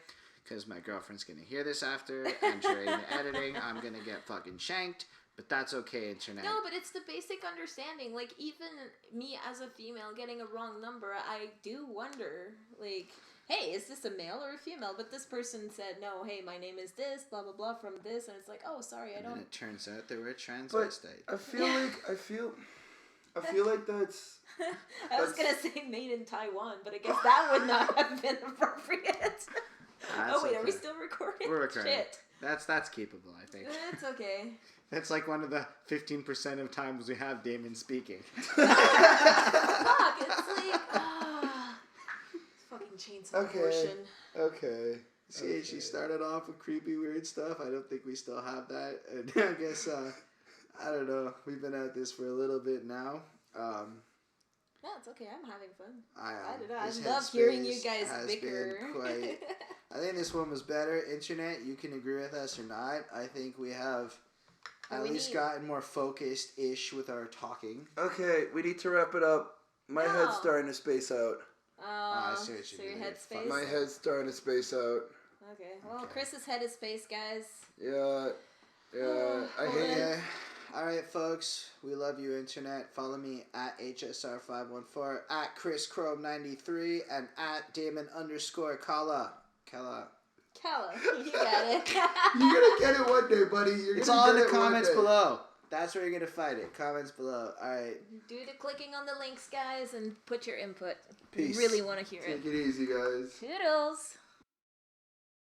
because my girlfriend's going to hear this after, and during the editing, I'm going to get fucking shanked. But that's okay, internet. No, but it's the basic understanding. Like, even me as a female getting a wrong number, I do wonder, like, hey, is this a male or a female? But this person said, no, hey, my name is this, blah, blah, blah, from this. And it's like, oh, sorry, I don't... And it turns out they were a transvestite. I feel like that's... I was going to say made in Taiwan, but I guess that would not have been appropriate. Oh, wait, okay. Are we still recording? We're recording. Shit. That's keepable, I think. It's okay. That's like one of the 15% of times we have Daemon speaking. Fuck, it's like, fucking chainsaw abortion. Okay. See, she started off with creepy, weird stuff. I don't think we still have that. And I guess, I don't know. We've been at this for a little bit now. Yeah, it's okay. I'm having fun. I don't know. I love hearing you guys bicker. I think this one was better. Internet, you can agree with us or not. I think we have at least gotten more focused-ish with our talking. Okay, we need to wrap it up. My head's starting to space out. I see what you your head's spaced? My head's starting to space out. Okay, well, Chris's head is spaced, guys. Yeah, I hate it. Alright, folks, we love you, Internet. Follow me at HSR514, at ChrisChrome93, and at Daemon_Kalah. Kalah, you got it. You're gonna get it one day, buddy. It's all in the comments below. That's where you're gonna find it. Comments below. Alright. Do the clicking on the links, guys, and put your input. Peace. We really want to hear it. Take it easy, guys. Toodles.